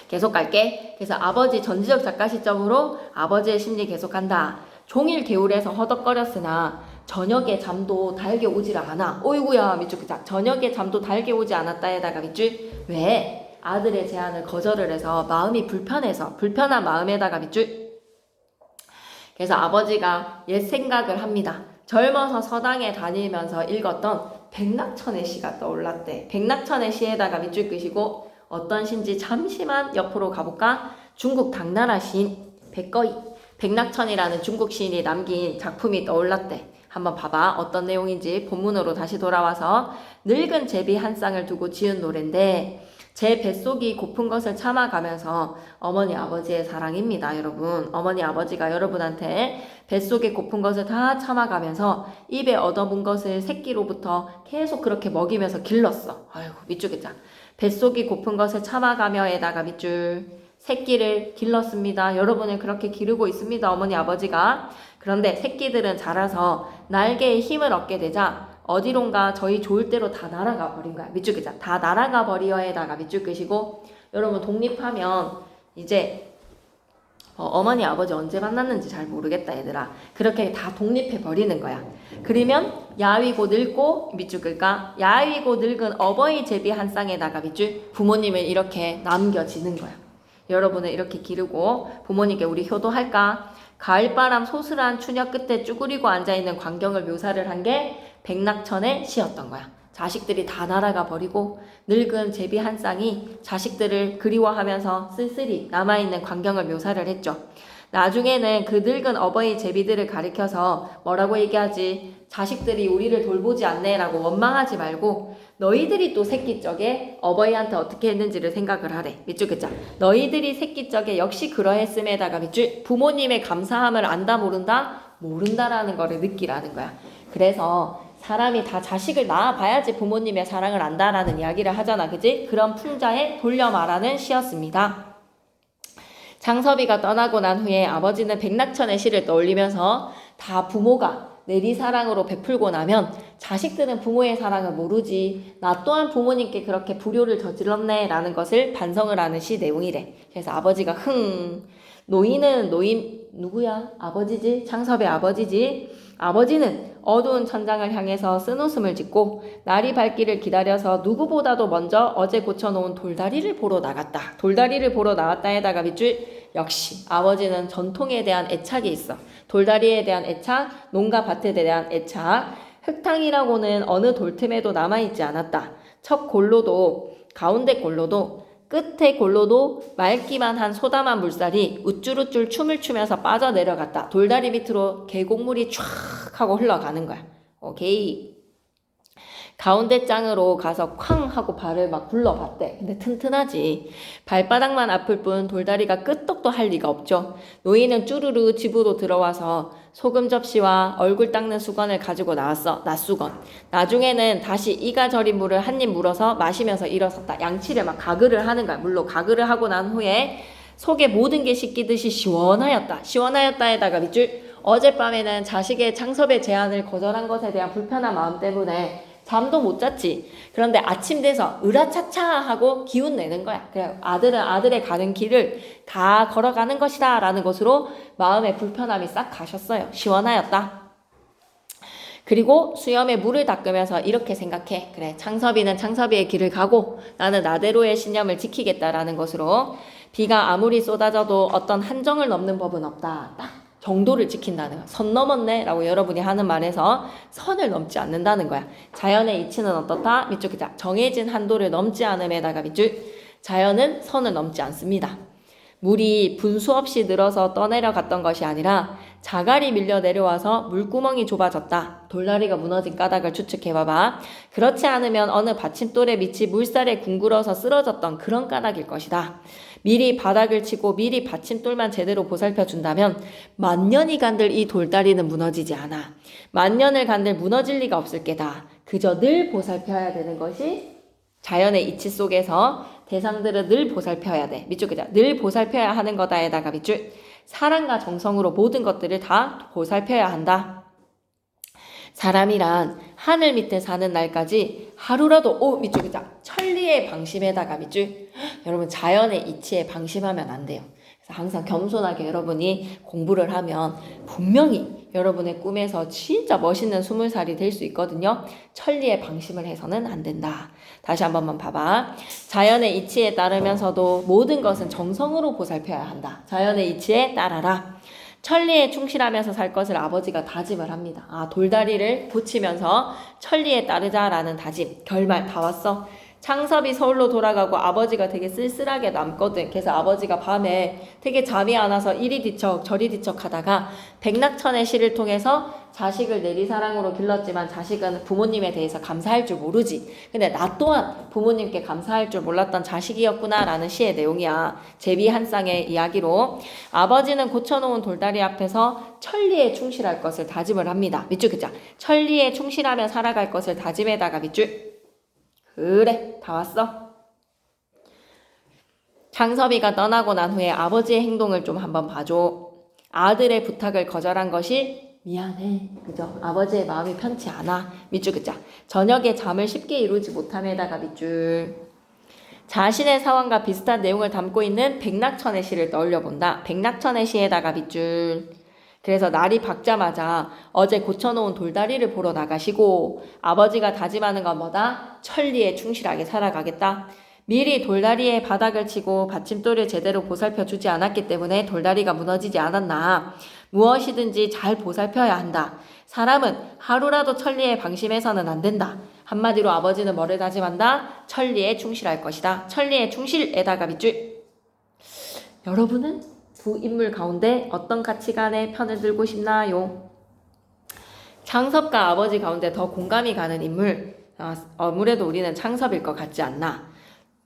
계속 갈게. 그래서 아버지 전지적 작가 시점으로 아버지의 심리 계속한다. 종일 개울에서 허덕거렸으나 저녁에 잠도 달게 오질 않아. 어이구야 밑줄 그자. 저녁에 잠도 달게 오지 않았다에다가 밑줄. 왜? 아들의 제안을 거절을 해서 마음이 불편해서, 불편한 마음에다가 밑줄. 그래서 아버지가 옛 생각을 합니다. 젊어서 서당에 다니면서 읽었던 백낙천의 시가 떠올랐대. 백낙천의 시에다가 밑줄 끄시고 어떤 시인지 잠시만 옆으로 가볼까? 중국 당나라 시인 백거이, 백낙천이라는 중국 시인이 남긴 작품이 떠올랐대. 한번 봐봐. 어떤 내용인지 본문으로 다시 돌아와서 늙은 제비 한 쌍을 두고 지은 노래인데 제 뱃속이 고픈 것을 참아가면서 어머니 아버지의 사랑입니다. 여러분. 어머니 아버지가 여러분한테 뱃속에 고픈 것을 다 참아가면서 입에 얻어본 것을 새끼로부터 계속 그렇게 먹이면서 길렀어. 아이고 밑줄겠자. 뱃속이 고픈 것을 참아가며에다가 밑줄 새끼를 길렀습니다. 여러분을 그렇게 기르고 있습니다. 어머니 아버지가. 그런데 새끼들은 자라서 날개에 힘을 얻게 되자 어디론가 저희 좋을 대로 다 날아가 버린 거야. 밑줄 끄자. 다 날아가 버리어에다가 밑줄 끄시고 여러분 독립하면 이제 어머니 아버지 언제 만났는지 잘 모르겠다 얘들아. 그렇게 다 독립해 버리는 거야. 그러면 야위고 늙고 밑줄 끌까? 야위고 늙은 어버이 제비 한 쌍에다가 밑줄 부모님을 이렇게 남겨지는 거야. 여러분을 이렇게 기르고 부모님께 우리 효도할까? 가을바람 소슬한 추녀 끝에 쭈그리고 앉아있는 광경을 묘사를 한 게 백낙천의 시였던 거야. 자식들이 다 날아가 버리고 늙은 제비 한 쌍이 자식들을 그리워하면서 쓸쓸히 남아있는 광경을 묘사를 했죠. 나중에는 그 늙은 어버이 제비들을 가리켜서 뭐라고 얘기하지? 자식들이 우리를 돌보지 않네 라고 원망하지 말고 너희들이 또 새끼적에 어버이한테 어떻게 했는지를 생각을 하래. 밑줄 긋자. 너희들이 새끼적에 역시 그러했음에다가 밑줄 부모님의 감사함을 안다 모른다? 모른다라는 거를 느끼라는 거야. 그래서 사람이 다 자식을 낳아봐야지 부모님의 사랑을 안다라는 이야기를 하잖아. 그지? 그런 풍자에 돌려 말하는 시였습니다. 장섭이가 떠나고 난 후에 아버지는 백낙천의 시를 떠올리면서 다 부모가 내리사랑으로 베풀고 나면 자식들은 부모의 사랑을 모르지 나 또한 부모님께 그렇게 불효를 저질렀네 라는 것을 반성을 하는 시 내용이래. 그래서 아버지가 노인은 노인 누구야? 아버지지? 장섭의 아버지지? 아버지는 어두운 천장을 향해서 쓴웃음을 짓고 날이 밝기를 기다려서 누구보다도 먼저 어제 고쳐놓은 돌다리를 보러 나갔다. 돌다리를 보러 나왔다에다가 밑줄 역시 아버지는 전통에 대한 애착이 있어. 돌다리에 대한 애착, 농가 밭에 대한 애착, 흙탕이라고는 어느 돌틈에도 남아있지 않았다. 첫 골로도 가운데 골로도 끝에 골로도 맑기만 한 소담한 물살이 우쭐우쭐 춤을 추면서 빠져내려갔다. 돌다리 밑으로 계곡물이 쫙 하고 흘러가는 거야. 오케이. 가운데 짱으로 가서 쾅 하고 발을 막 굴러봤대. 근데 튼튼하지. 발바닥만 아플 뿐 돌다리가 끄떡도 할 리가 없죠. 노인은 쭈르르 집으로 들어와서 소금 접시와 얼굴 닦는 수건을 가지고 나왔어. 낫수건. 나중에는 다시 이가 저린 물을 한 입 물어서 마시면서 일어섰다. 양치를 막 가글을 하는 거야. 물로 가글을 하고 난 후에 속에 모든 게 씻기듯이 시원하였다. 시원하였다에다가 밑줄 어젯밤에는 자식의 창섭의 제안을 거절한 것에 대한 불편한 마음 때문에 잠도 못 잤지. 그런데 아침 돼서 으라차차 하고 기운 내는 거야. 그래, 아들은 아들의 가는 길을 다 걸어가는 것이다 라는 것으로 마음의 불편함이 싹 가셨어요. 시원하였다. 그리고 수염에 물을 닦으면서 이렇게 생각해. 그래, 창섭이는 창섭이의 길을 가고 나는 나대로의 신념을 지키겠다라는 것으로 비가 아무리 쏟아져도 어떤 한정을 넘는 법은 없다. 딱 정도를 지킨다는 거야. 선 넘었네 라고 여러분이 하는 말에서 선을 넘지 않는다는 거야. 자연의 이치는 어떻다? 밑줄 기자. 정해진 한도를 넘지 않음에다가 밑줄 자연은 선을 넘지 않습니다. 물이 분수 없이 늘어서 떠내려갔던 것이 아니라 자갈이 밀려 내려와서 물구멍이 좁아졌다. 돌다리가 무너진 까닭을 추측해봐봐. 그렇지 않으면 어느 받침돌의 밑이 물살에 굴러서 쓰러졌던 그런 까닭일 것이다. 미리 바닥을 치고 미리 받침돌만 제대로 보살펴준다면 만년이 간들 이 돌다리는 무너지지 않아. 만년을 간들 무너질 리가 없을 게다. 그저 늘 보살펴야 되는 것이 자연의 이치 속에서 대상들은 늘 보살펴야 돼. 밑줄 그자. 늘 보살펴야 하는 거다에다가 밑줄 사랑과 정성으로 모든 것들을 다 보살펴야 한다. 사람이란 하늘 밑에 사는 날까지 하루라도 밑줄 그자. 천리의 방심에다가 밑줄 여러분 자연의 이치에 방심하면 안 돼요. 그래서 항상 겸손하게 여러분이 공부를 하면 분명히 여러분의 꿈에서 진짜 멋있는 20살이 될 수 있거든요. 천리에 방심을 해서는 안 된다. 다시 한 번만 봐봐. 자연의 이치에 따르면서도 모든 것은 정성으로 보살펴야 한다. 자연의 이치에 따라라. 천리에 충실하면서 살 것을 아버지가 다짐을 합니다. 아, 돌다리를 고치면서 천리에 따르자라는 다짐, 결말 다 왔어. 창섭이 서울로 돌아가고 아버지가 되게 쓸쓸하게 남거든. 그래서 아버지가 밤에 되게 잠이 안 와서 이리 뒤척 저리 뒤척 하다가 백낙천의 시를 통해서 자식을 내리사랑으로 길렀지만 자식은 부모님에 대해서 감사할 줄 모르지. 근데 나 또한 부모님께 감사할 줄 몰랐던 자식이었구나 라는 시의 내용이야. 제비 한 쌍의 이야기로 아버지는 고쳐놓은 돌다리 앞에서 천리에 충실할 것을 다짐을 합니다. 밑줄 그자. 천리에 충실하며 살아갈 것을 다짐에다가 밑줄. 그래, 다 왔어. 창섭이가 떠나고 난 후에 아버지의 행동을 좀 한번 봐줘. 아들의 부탁을 거절한 것이 미안해. 그죠? 아버지의 마음이 편치 않아. 밑줄 그자. 저녁에 잠을 쉽게 이루지 못함에다가 밑줄. 자신의 상황과 비슷한 내용을 담고 있는 백낙천의 시를 떠올려 본다. 백낙천의 시에다가 밑줄. 그래서 날이 밝자마자 어제 고쳐놓은 돌다리를 보러 나가시고 아버지가 다짐하는 건 뭐다? 천리에 충실하게 살아가겠다. 미리 돌다리에 바닥을 치고 받침돌을 제대로 보살펴 주지 않았기 때문에 돌다리가 무너지지 않았나. 무엇이든지 잘 보살펴야 한다. 사람은 하루라도 천리에 방심해서는 안 된다. 한마디로 아버지는 뭐를 다짐한다? 천리에 충실할 것이다. 천리에 충실에다가 밑줄. 여러분은 두 인물 가운데 어떤 가치관의 편을 들고 싶나요? 창섭과 아버지 가운데 더 공감이 가는 인물, 아무래도 우리는 창섭일 것 같지 않나?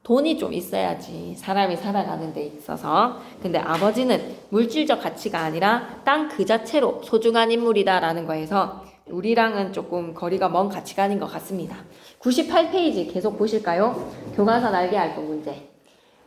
돈이 좀 있어야지 사람이 살아가는 데 있어서. 근데 아버지는 물질적 가치가 아니라 땅 그 자체로 소중한 인물이다라는 거에서 우리랑은 조금 거리가 먼 가치관인 것 같습니다. 98페이지 계속 보실까요? 교과서 날개 앓고 문제.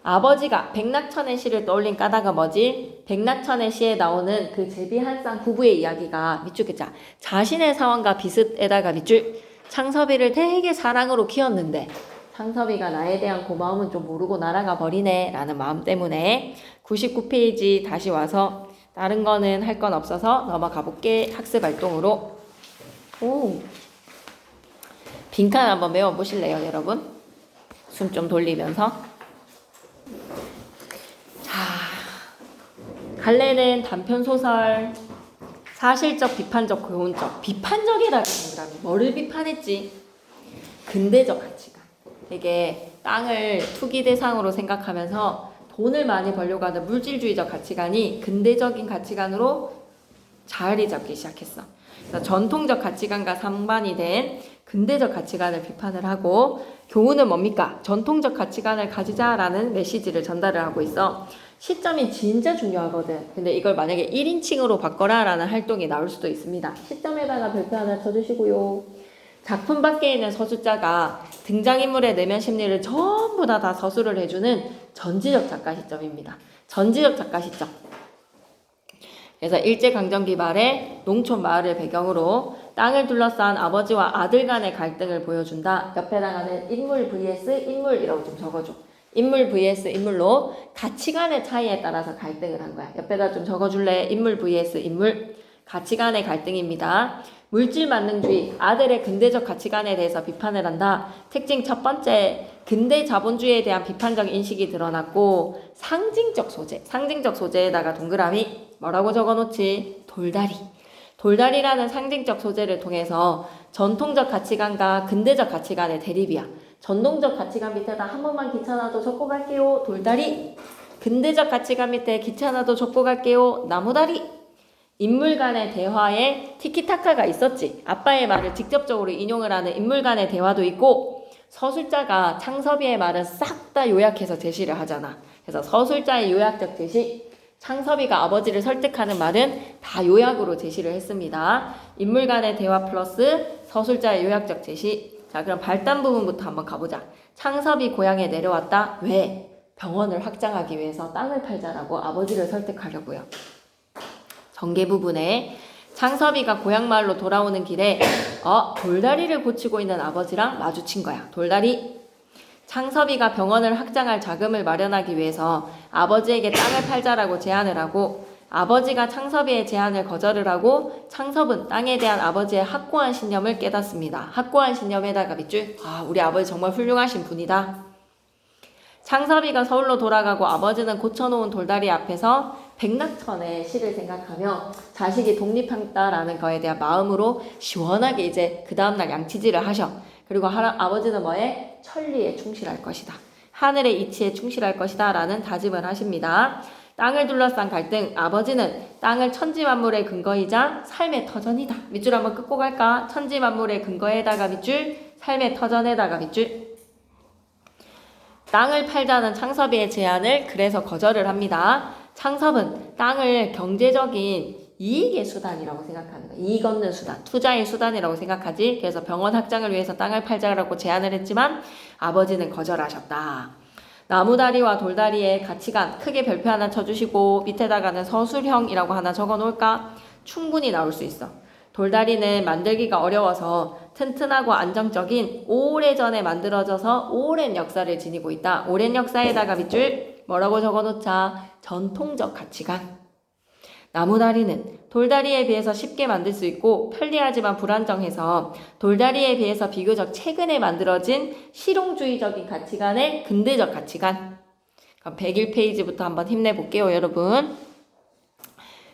아버지가 백낙천의 시를 떠올린 까닭은 뭐지? 백낙천의 시에 나오는 그 제비 한 쌍 부부의 이야기가 밑줄 그자. 자신의 상황과 비슷에다가 밑줄. 창섭이를 되게 사랑으로 키웠는데 창섭이가 나에 대한 고마움은 좀 모르고 날아가 버리네 라는 마음 때문에 99페이지 다시 와서 다른 거는 할 건 없어서 넘어가 볼게. 학습 활동으로. 오, 빈칸 한번 메워보실래요 여러분? 숨 좀 돌리면서. 갈래는 단편소설, 사실적, 비판적, 교훈적. 비판적이라는 사람이 뭐를 비판했지? 근대적 가치관. 되게 땅을 투기 대상으로 생각하면서 돈을 많이 벌려고 하는 물질주의적 가치관이 근대적인 가치관으로 자리 잡기 시작했어. 그래서 전통적 가치관과 상반이 된 근대적 가치관을 비판을 하고, 교훈은 뭡니까? 전통적 가치관을 가지자라는 메시지를 전달을 하고 있어. 시점이 진짜 중요하거든. 근데 이걸 만약에 1인칭으로 바꿔라 라는 활동이 나올 수도 있습니다. 시점에다가 별표 하나 쳐주시고요. 작품 밖에 있는 서술자가 등장인물의 내면 심리를 전부 다 서술을 해주는 전지적 작가 시점입니다. 전지적 작가 시점. 그래서 일제강점기 말에 농촌 마을을 배경으로 땅을 둘러싼 아버지와 아들 간의 갈등을 보여준다. 옆에다가는 인물 vs 인물이라고 좀 적어줘. 인물 vs 인물로 가치관의 차이에 따라서 갈등을 한 거야. 옆에다 좀 적어줄래? 인물 vs 인물. 가치관의 갈등입니다. 물질 만능주의, 아들의 근대적 가치관에 대해서 비판을 한다. 특징 첫 번째, 근대 자본주의에 대한 비판적 인식이 드러났고, 상징적 소재, 상징적 소재에다가 동그라미 뭐라고 적어놓지? 돌다리. 돌다리라는 상징적 소재를 통해서 전통적 가치관과 근대적 가치관의 대립이야. 전통적 가치관 밑에다 한 번만 귀찮아도 적고 갈게요. 돌다리. 근대적 가치관 밑에 귀찮아도 적고 갈게요. 나무다리. 인물 간의 대화에 티키타카가 있었지. 아빠의 말을 직접적으로 인용을 하는 인물 간의 대화도 있고, 서술자가 창섭이의 말은 싹 다 요약해서 제시를 하잖아. 그래서 서술자의 요약적 제시, 창섭이가 아버지를 설득하는 말은 다 요약으로 제시를 했습니다. 인물 간의 대화 플러스 서술자의 요약적 제시. 자, 그럼 발단 부분부터 한번 가보자. 창섭이 고향에 내려왔다. 왜? 병원을 확장하기 위해서 땅을 팔자라고 아버지를 설득하려고요. 전개 부분에 창섭이가 고향 마을로 돌아오는 길에 돌다리를 고치고 있는 아버지랑 마주친 거야. 돌다리. 창섭이가 병원을 확장할 자금을 마련하기 위해서 아버지에게 땅을 팔자라고 제안을 하고, 아버지가 창섭이의 제안을 거절을 하고, 창섭은 땅에 대한 아버지의 확고한 신념을 깨닫습니다. 확고한 신념에다가 밑줄. 우리 아버지 정말 훌륭하신 분이다. 창섭이가 서울로 돌아가고 아버지는 고쳐놓은 돌다리 앞에서 백낙천의 시를 생각하며 자식이 독립한다라는 거에 대한 마음으로 시원하게 이제 그 다음날 양치질을 하셔. 그리고 아버지는 뭐에? 천리에 충실할 것이다. 하늘의 이치에 충실할 것이다 라는 다짐을 하십니다. 땅을 둘러싼 갈등, 아버지는 땅을 천지만물의 근거이자 삶의 터전이다. 밑줄 한번 긋고 갈까? 천지만물의 근거에다가 밑줄, 삶의 터전에다가 밑줄. 땅을 팔자는 창섭이의 제안을 그래서 거절을 합니다. 창섭은 땅을 경제적인 이익의 수단이라고 생각하는 거야. 이익 얻는 수단, 투자의 수단이라고 생각하지. 그래서 병원 확장을 위해서 땅을 팔자라고 제안을 했지만 아버지는 거절하셨다. 나무다리와 돌다리의 가치관 크게 별표 하나 쳐주시고 밑에다가는 서술형이라고 하나 적어놓을까? 충분히 나올 수 있어. 돌다리는 만들기가 어려워서 튼튼하고 안정적인 오래전에 만들어져서 오랜 역사를 지니고 있다. 오랜 역사에다가 밑줄 뭐라고 적어놓자? 전통적 가치관. 나무다리는 돌다리에 비해서 쉽게 만들 수 있고 편리하지만 불안정해서 돌다리에 비해서 비교적 최근에 만들어진 실용주의적인 가치관의 근대적 가치관. 그럼 101페이지부터 한번 힘내볼게요, 여러분.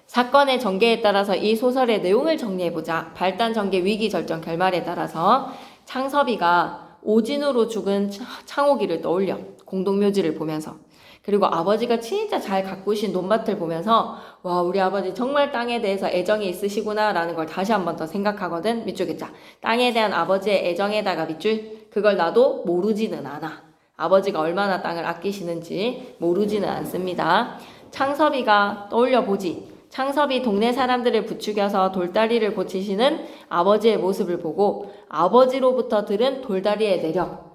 사건의 전개에 따라서 이 소설의 내용을 정리해보자. 발단, 전개, 위기, 절정, 결말에 따라서 창섭이가 오진으로 죽은 창옥이를 떠올려. 공동묘지를 보면서. 그리고 아버지가 진짜 잘 가꾸신 논밭을 보면서 와, 우리 아버지 정말 땅에 대해서 애정이 있으시구나 라는 걸 다시 한 번 더 생각하거든. 밑줄에 자. 땅에 대한 아버지의 애정에다가 밑줄. 그걸 나도 모르지는 않아. 아버지가 얼마나 땅을 아끼시는지 모르지는 않습니다. 창섭이가 떠올려보지. 창섭이 동네 사람들을 부추겨서 돌다리를 고치시는 아버지의 모습을 보고 아버지로부터 들은 돌다리의 내력.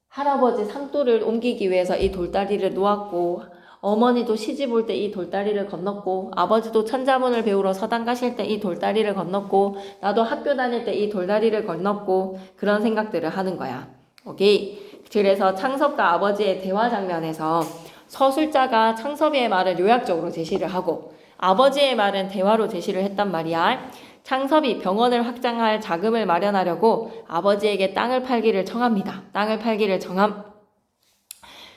할아버지 상도를 옮기기 위해서 이 돌다리를 놓았고 어머니도 시집 올 때 이 돌다리를 건넜고 아버지도 천자문을 배우러 서당 가실 때 이 돌다리를 건넜고 나도 학교 다닐 때 이 돌다리를 건넜고 그런 생각들을 하는 거야. 오케이. 그래서 창섭과 아버지의 대화 장면에서 서술자가 창섭이의 말을 요약적으로 제시를 하고 아버지의 말은 대화로 제시를 했단 말이야. 창섭이 병원을 확장할 자금을 마련하려고 아버지에게 땅을 팔기를 청합니다. 땅을 팔기를 청함.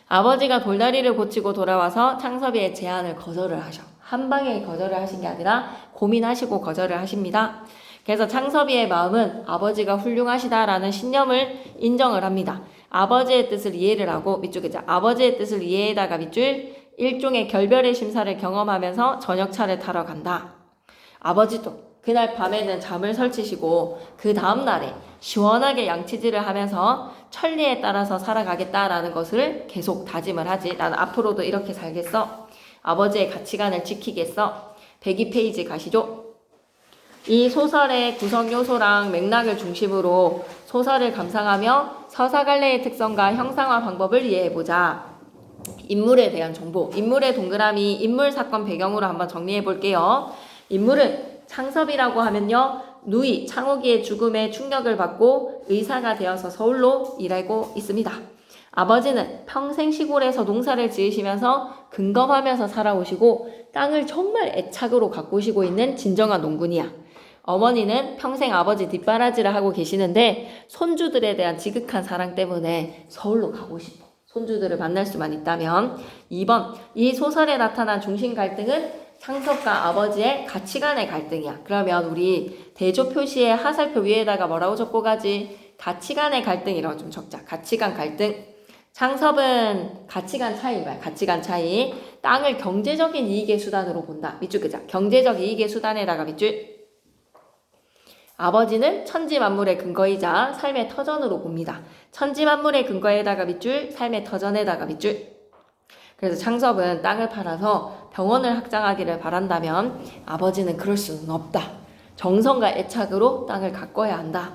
아버지가 돌다리를 고치고 돌아와서 창섭이의 제안을 거절을 하셔. 한 방에 거절을 하신 게 아니라 고민하시고 거절을 하십니다. 그래서 창섭이의 마음은 아버지가 훌륭하시다라는 신념을 인정을 합니다. 아버지의 뜻을 이해를 하고 밑줄에 자. 아버지의 뜻을 이해에다가 밑줄 일종의 결별의 심사를 경험하면서 저녁차를 타러 간다. 아버지도 그날 밤에는 잠을 설치시고 그 다음날에 시원하게 양치질을 하면서 천리에 따라서 살아가겠다라는 것을 계속 다짐을 하지. 나는 앞으로도 이렇게 살겠어. 아버지의 가치관을 지키겠어. 102페이지 가시죠. 이 소설의 구성 요소랑 맥락을 중심으로 소설을 감상하며 서사갈래의 특성과 형상화 방법을 이해해보자. 인물에 대한 정보. 인물의 동그라미, 인물 사건 배경으로 한번 정리해 볼게요. 인물은 창섭이라고 하면요. 누이, 창옥이의 죽음에 충격을 받고 의사가 되어서 서울로 일하고 있습니다. 아버지는 평생 시골에서 농사를 지으시면서 근검하면서 살아오시고 땅을 정말 애착으로 가꾸시고 있는 진정한 농군이야. 어머니는 평생 아버지 뒷바라지를 하고 계시는데 손주들에 대한 지극한 사랑 때문에 서울로 가고 싶어. 손주들을 만날 수만 있다면. 2번, 이 소설에 나타난 중심 갈등은 창섭과 아버지의 가치관의 갈등이야. 그러면 우리 대조 표시의 하살표 위에다가 뭐라고 적고 가지? 가치관의 갈등이라고 좀 적자. 가치관 갈등. 창섭은 가치관 차이인 거야. 가치관 차이. 땅을 경제적인 이익의 수단으로 본다. 밑줄 그자. 경제적 이익의 수단에다가 밑줄. 아버지는 천지만물의 근거이자 삶의 터전으로 봅니다. 천지만물의 근거에다가 밑줄, 삶의 터전에다가 밑줄. 그래서 창섭은 땅을 팔아서 병원을 확장하기를 바란다면 아버지는 그럴 수는 없다. 정성과 애착으로 땅을 가꿔야 한다.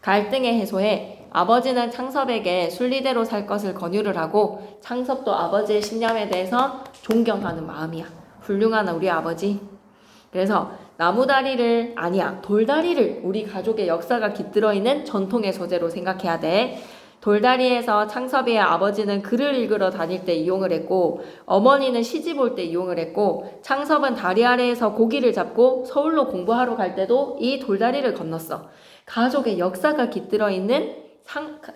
갈등의 해소에 아버지는 창섭에게 순리대로 살 것을 권유를 하고 창섭도 아버지의 신념에 대해서 존경하는 마음이야. 훌륭한 우리 아버지. 그래서 나무다리를 아니야 돌다리를 우리 가족의 역사가 깃들어 있는 전통의 소재로 생각해야 돼. 돌다리에서 창섭이의 아버지는 글을 읽으러 다닐 때 이용을 했고 어머니는 시집 올 때 이용을 했고 창섭은 다리 아래에서 고기를 잡고 서울로 공부하러 갈 때도 이 돌다리를 건넜어. 가족의 역사가 깃들어 있는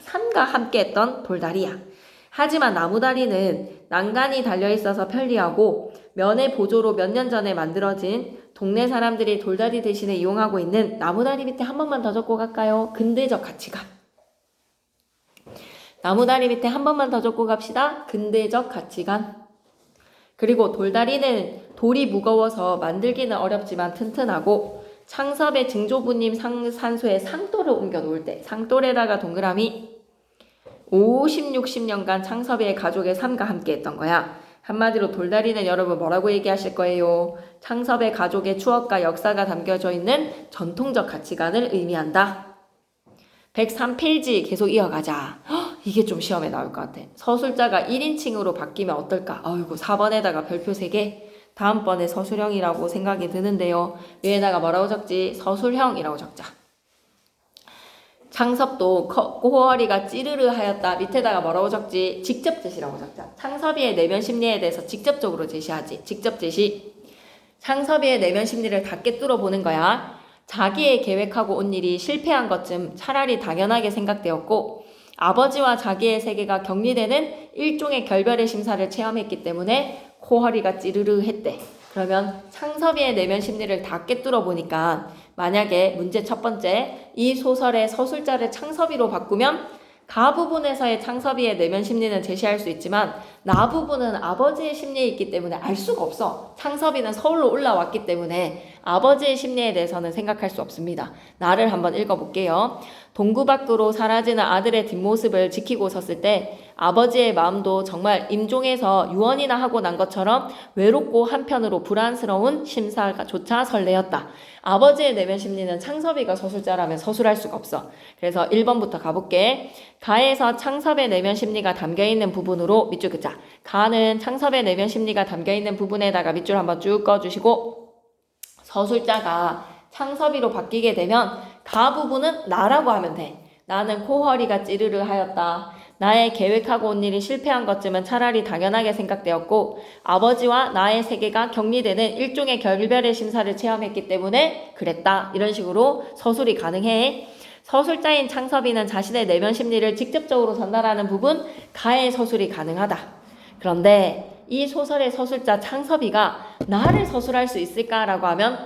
삶과 함께 했던 돌다리야. 하지만 나무다리는 난간이 달려있어서 편리하고 면의 보조로 몇 년 전에 만들어진 동네 사람들이 돌다리 대신에 이용하고 있는 나무다리 밑에 한 번만 더 적고 갈까요? 근대적 가치관. 나무다리 밑에 한 번만 더 적고 갑시다. 근대적 가치관. 그리고 돌다리는 돌이 무거워서 만들기는 어렵지만 튼튼하고 창섭의 증조부님 산소에 상돌을 옮겨 놓을 때 상돌에다가 동그라미 50, 60년간 창섭의 가족의 삶과 함께 했던 거야. 한마디로 돌다리는 여러분 뭐라고 얘기하실 거예요? 창섭의 가족의 추억과 역사가 담겨져 있는 전통적 가치관을 의미한다. 103페이지 계속 이어가자. 이게 좀 시험에 나올 것 같아. 서술자가 1인칭으로 바뀌면 어떨까? 아이고 4번에다가 별표 3개. 다음번에 서술형이라고 생각이 드는데요. 위에다가 뭐라고 적지? 서술형이라고 적자. 창섭도 코허리가 찌르르 하였다. 밑에다가 뭐라고 적지? 직접 제시라고 적자. 창섭이의 내면 심리에 대해서 직접적으로 제시하지. 직접 제시. 창섭이의 내면 심리를 다 꿰뚫어 보는 거야. 자기의 계획하고 온 일이 실패한 것쯤 차라리 당연하게 생각되었고 아버지와 자기의 세계가 격리되는 일종의 결별의 심사를 체험했기 때문에 코허리가 찌르르 했대. 그러면 창섭이의 내면 심리를 다 꿰뚫어 보니까 만약에 문제 첫 번째 이 소설의 서술자를 창섭이로 바꾸면 가 부분에서의 창섭이의 내면 심리는 제시할 수 있지만 나 부분은 아버지의 심리에 있기 때문에 알 수가 없어. 창섭이는 서울로 올라왔기 때문에 아버지의 심리에 대해서는 생각할 수 없습니다. 나를 한번 읽어볼게요. 동구 밖으로 사라지는 아들의 뒷모습을 지키고 섰을 때 아버지의 마음도 정말 임종에서 유언이나 하고 난 것처럼 외롭고 한편으로 불안스러운 심사조차 설레었다. 아버지의 내면 심리는 창섭이가 서술자라면 서술할 수가 없어. 그래서 1번부터 가볼게. 가에서 창섭의 내면 심리가 담겨있는 부분으로 밑줄 긋자. 가는 창섭의 내면 심리가 담겨있는 부분에다가 밑줄 한번 쭉 꺼주시고 서술자가 창섭이로 바뀌게 되면 가 부분은 나라고 하면 돼. 나는 코허리가 찌르르 하였다. 나의 계획하고 온 일이 실패한 것쯤은 차라리 당연하게 생각되었고 아버지와 나의 세계가 격리되는 일종의 결별의 심사를 체험했기 때문에 그랬다. 이런 식으로 서술이 가능해. 서술자인 창섭이는 자신의 내면 심리를 직접적으로 전달하는 부분 가의 서술이 가능하다. 그런데 이 소설의 서술자 창섭이가 나를 서술할 수 있을까라고 하면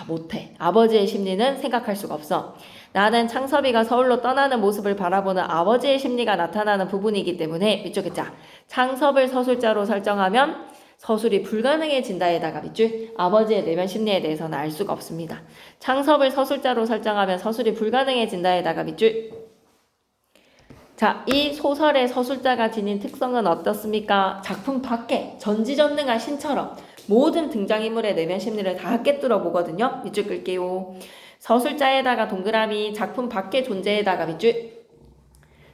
못해. 아버지의 심리는 생각할 수가 없어. 나는 창섭이가 서울로 떠나는 모습을 바라보는 아버지의 심리가 나타나는 부분이기 때문에 밑줄 긋자. 창섭을 서술자로 설정하면 서술이 불가능해진다에다가 밑줄. 아버지의 내면 심리에 대해서는 알 수가 없습니다. 창섭을 서술자로 설정하면 서술이 불가능해진다에다가 밑줄. 자, 이 소설의 서술자가 지닌 특성은 어떻습니까? 작품 밖에 전지전능한 신처럼 모든 등장인물의 내면 심리를 다 꿰뚫어 보거든요. 밑줄 끌게요. 서술자에다가 동그라미, 작품 밖의 존재에다가 밑줄.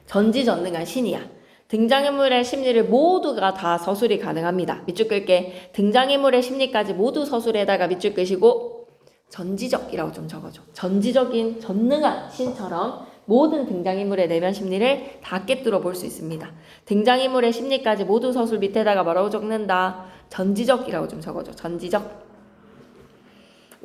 전지전능한 신이야. 등장인물의 심리를 모두가 다 서술이 가능합니다. 밑줄 끌게. 등장인물의 심리까지 모두 서술에다가 밑줄 끄시고 전지적이라고 좀 적어줘. 전지적인 전능한 신처럼 모든 등장인물의 내면 심리를 다 꿰뚫어 볼 수 있습니다. 등장인물의 심리까지 모두 서술 밑에다가 뭐라고 적는다? 전지적이라고 좀 적어줘. 전지적.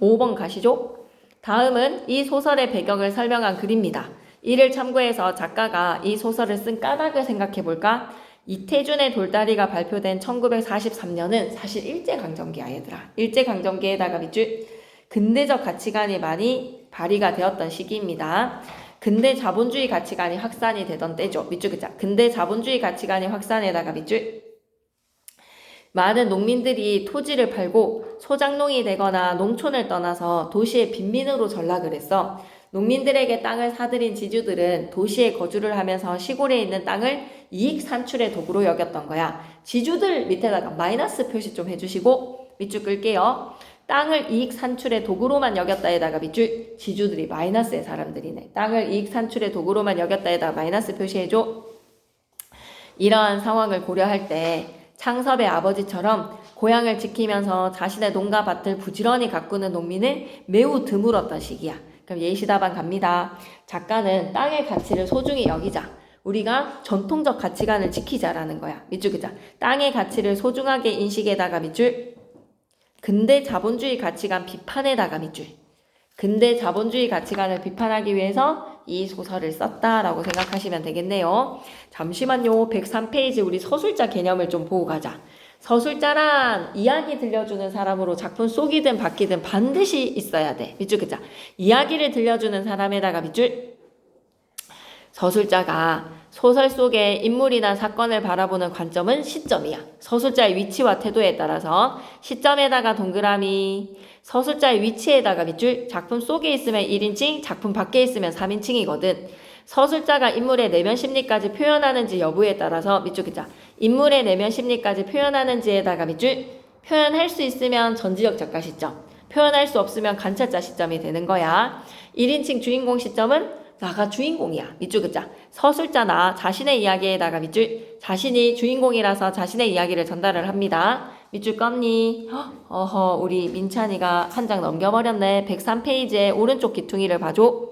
5번 가시죠. 다음은 이 소설의 배경을 설명한 글입니다. 이를 참고해서 작가가 이 소설을 쓴 까닭을 생각해 볼까? 이태준의 돌다리가 발표된 1943년은 사실 일제강점기야 얘들아. 일제강점기에다가 밑줄 근대적 가치관이 많이 발휘가 되었던 시기입니다. 근대 자본주의 가치관이 확산이 되던 때죠. 밑줄 긋자. 근대 자본주의 가치관이 확산에다가 밑줄. 많은 농민들이 토지를 팔고 소작농이 되거나 농촌을 떠나서 도시의 빈민으로 전락을 했어. 농민들에게 땅을 사들인 지주들은 도시에 거주를 하면서 시골에 있는 땅을 이익 산출의 도구로 여겼던 거야. 지주들 밑에다가 마이너스 표시 좀 해주시고 밑줄 끌게요. 땅을 이익 산출의 도구로만 여겼다에다가 밑줄. 지주들이 마이너스의 사람들이네. 땅을 이익 산출의 도구로만 여겼다에다가 마이너스 표시해줘. 이러한 상황을 고려할 때 창섭의 아버지처럼 고향을 지키면서 자신의 농가 밭을 부지런히 가꾸는 농민을 매우 드물었던 시기야. 그럼 예시답안 갑니다. 작가는 땅의 가치를 소중히 여기자. 우리가 전통적 가치관을 지키자라는 거야. 밑줄 긋자. 땅의 가치를 소중하게 인식에다가 밑줄. 근대 자본주의 가치관 비판에다가 밑줄. 근대 자본주의 가치관을 비판하기 위해서 이 소설을 썼다라고 생각하시면 되겠네요. 잠시만요. 103페이지 우리 서술자 개념을 좀 보고 가자. 서술자란 이야기 들려주는 사람으로 작품 속이든 밖이든 반드시 있어야 돼. 밑줄 긋자. 이야기를 들려주는 사람에다가 밑줄. 서술자가 소설 속의 인물이나 사건을 바라보는 관점은 시점이야. 서술자의 위치와 태도에 따라서 시점에다가 동그라미, 서술자의 위치에다가 밑줄, 작품 속에 있으면 1인칭, 작품 밖에 있으면 3인칭이거든. 서술자가 인물의 내면 심리까지 표현하는지 여부에 따라서 밑줄 긋자. 인물의 내면 심리까지 표현하는지에다가 밑줄, 표현할 수 있으면 전지적 작가 시점, 표현할 수 없으면 관찰자 시점이 되는 거야. 1인칭 주인공 시점은 나가 주인공이야. 밑줄 긋자. 서술자나 자신의 이야기에다가 밑줄, 자신이 주인공이라서 자신의 이야기를 전달을 합니다. 밑줄 껐니? 어허, 우리 민찬이가 한 장 넘겨버렸네. 103페이지에 오른쪽 귀퉁이를 봐줘.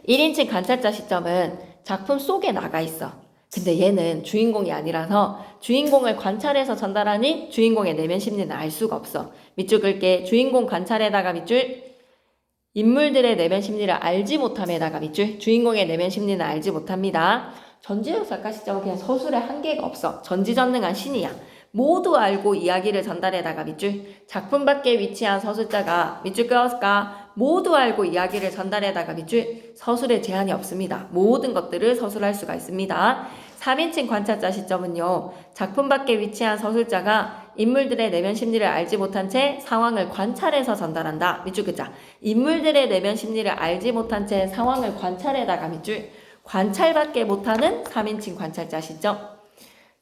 1인칭 관찰자 시점은 작품 속에 나가 있어. 근데 얘는 주인공이 아니라서 주인공을 관찰해서 전달하니 주인공의 내면 심리는 알 수가 없어. 밑줄 긋게. 주인공 관찰에다가 밑줄, 인물들의 내면 심리를 알지 못함에다가 밑줄, 주인공의 내면 심리는 알지 못합니다. 전지적 작가 시점은 그냥 서술에 한계가 없어. 전지전능한 신이야. 모두 알고 이야기를 전달에다가 밑줄, 작품 밖에 위치한 서술자가 밑줄 끄었을까? 모두 알고 이야기를 전달에다가 밑줄, 서술에 제한이 없습니다. 모든 것들을 서술할 수가 있습니다. 3인칭 관찰자 시점은요, 작품 밖에 위치한 서술자가 인물들의 내면 심리를 알지 못한 채 상황을 관찰해서 전달한다. 밑줄 긋자. 인물들의 내면 심리를 알지 못한 채 상황을 관찰에다가 밑줄, 관찰밖에 못하는 3인칭 관찰자 시점.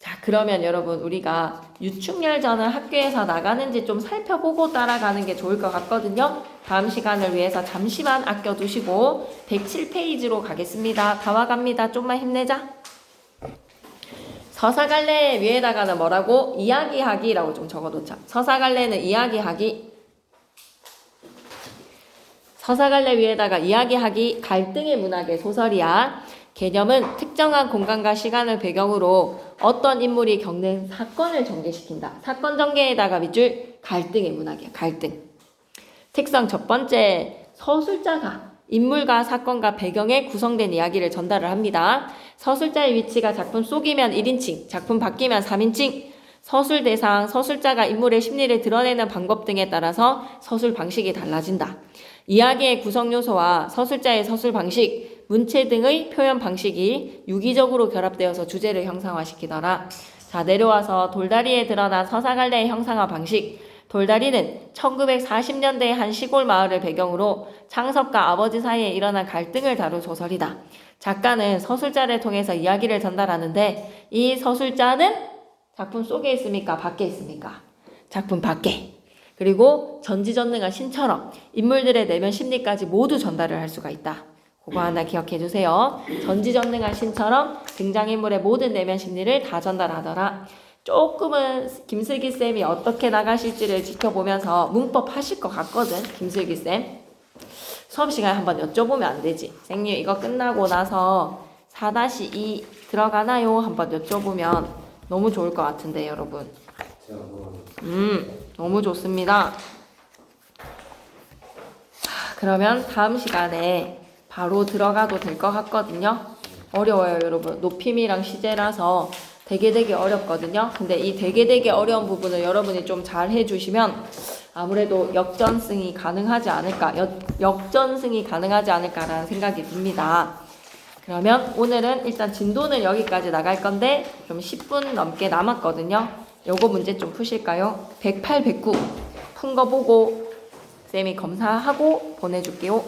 자, 그러면 여러분 우리가 유충열전을 학교에서 나가는지 좀 살펴보고 따라가는 게 좋을 것 같거든요. 다음 시간을 위해서 잠시만 아껴두시고 107페이지로 가겠습니다. 다 와갑니다. 좀만 힘내자. 서사갈래 위에다가는 뭐라고? 이야기하기라고 좀 적어놓자. 서사갈래는 이야기하기. 서사갈래 위에다가 이야기하기, 갈등의 문학의 소설이야. 개념은 특정한 공간과 시간을 배경으로 어떤 인물이 겪는 사건을 전개시킨다. 사건 전개에다가 밑줄, 갈등의 문학이야. 갈등. 특성 첫 번째, 서술자가 인물과 사건과 배경에 구성된 이야기를 전달을 합니다. 서술자의 위치가 작품 속이면 1인칭, 작품 밖이면 3인칭, 서술 대상, 서술자가 인물의 심리를 드러내는 방법 등에 따라서 서술 방식이 달라진다. 이야기의 구성 요소와 서술자의 서술 방식, 문체 등의 표현 방식이 유기적으로 결합되어서 주제를 형상화시키더라. 자, 내려와서 돌다리에 드러난 서사갈래의 형상화 방식. 돌다리는 1940년대의 한 시골 마을을 배경으로 창섭과 아버지 사이에 일어난 갈등을 다룬 소설이다. 작가는 서술자를 통해서 이야기를 전달하는데 이 서술자는 작품 속에 있습니까? 밖에 있습니까? 작품 밖에. 그리고 전지전능한 신처럼 인물들의 내면 심리까지 모두 전달을 할 수가 있다. 그거 하나 기억해 주세요. 전지전능한 신처럼 등장인물의 모든 내면 심리를 다 전달하더라. 조금은 김슬기 쌤이 어떻게 나가실지를 지켜보면서 문법 하실 것 같거든. 김슬기 쌤. 수업 시간에 한번 여쭤보면 안 되지. 선생님 이거 끝나고 나서 4-2 들어가나요? 한번 여쭤보면 너무 좋을 것 같은데 여러분. 너무 좋습니다. 그러면 다음 시간에 바로 들어가도 될 것 같거든요. 어려워요 여러분. 높임이랑 시제라서 되게 어렵거든요. 근데 이 되게 어려운 부분을 여러분이 좀 잘 해주시면 아무래도 역전승이 가능하지 않을까, 역전승이 가능하지 않을까라는 생각이 듭니다. 그러면 오늘은 일단 진도는 여기까지 나갈 건데 좀 10분 넘게 남았거든요. 요거 문제 좀 푸실까요? 108, 109 푼 거 보고 쌤이 검사하고 보내줄게요.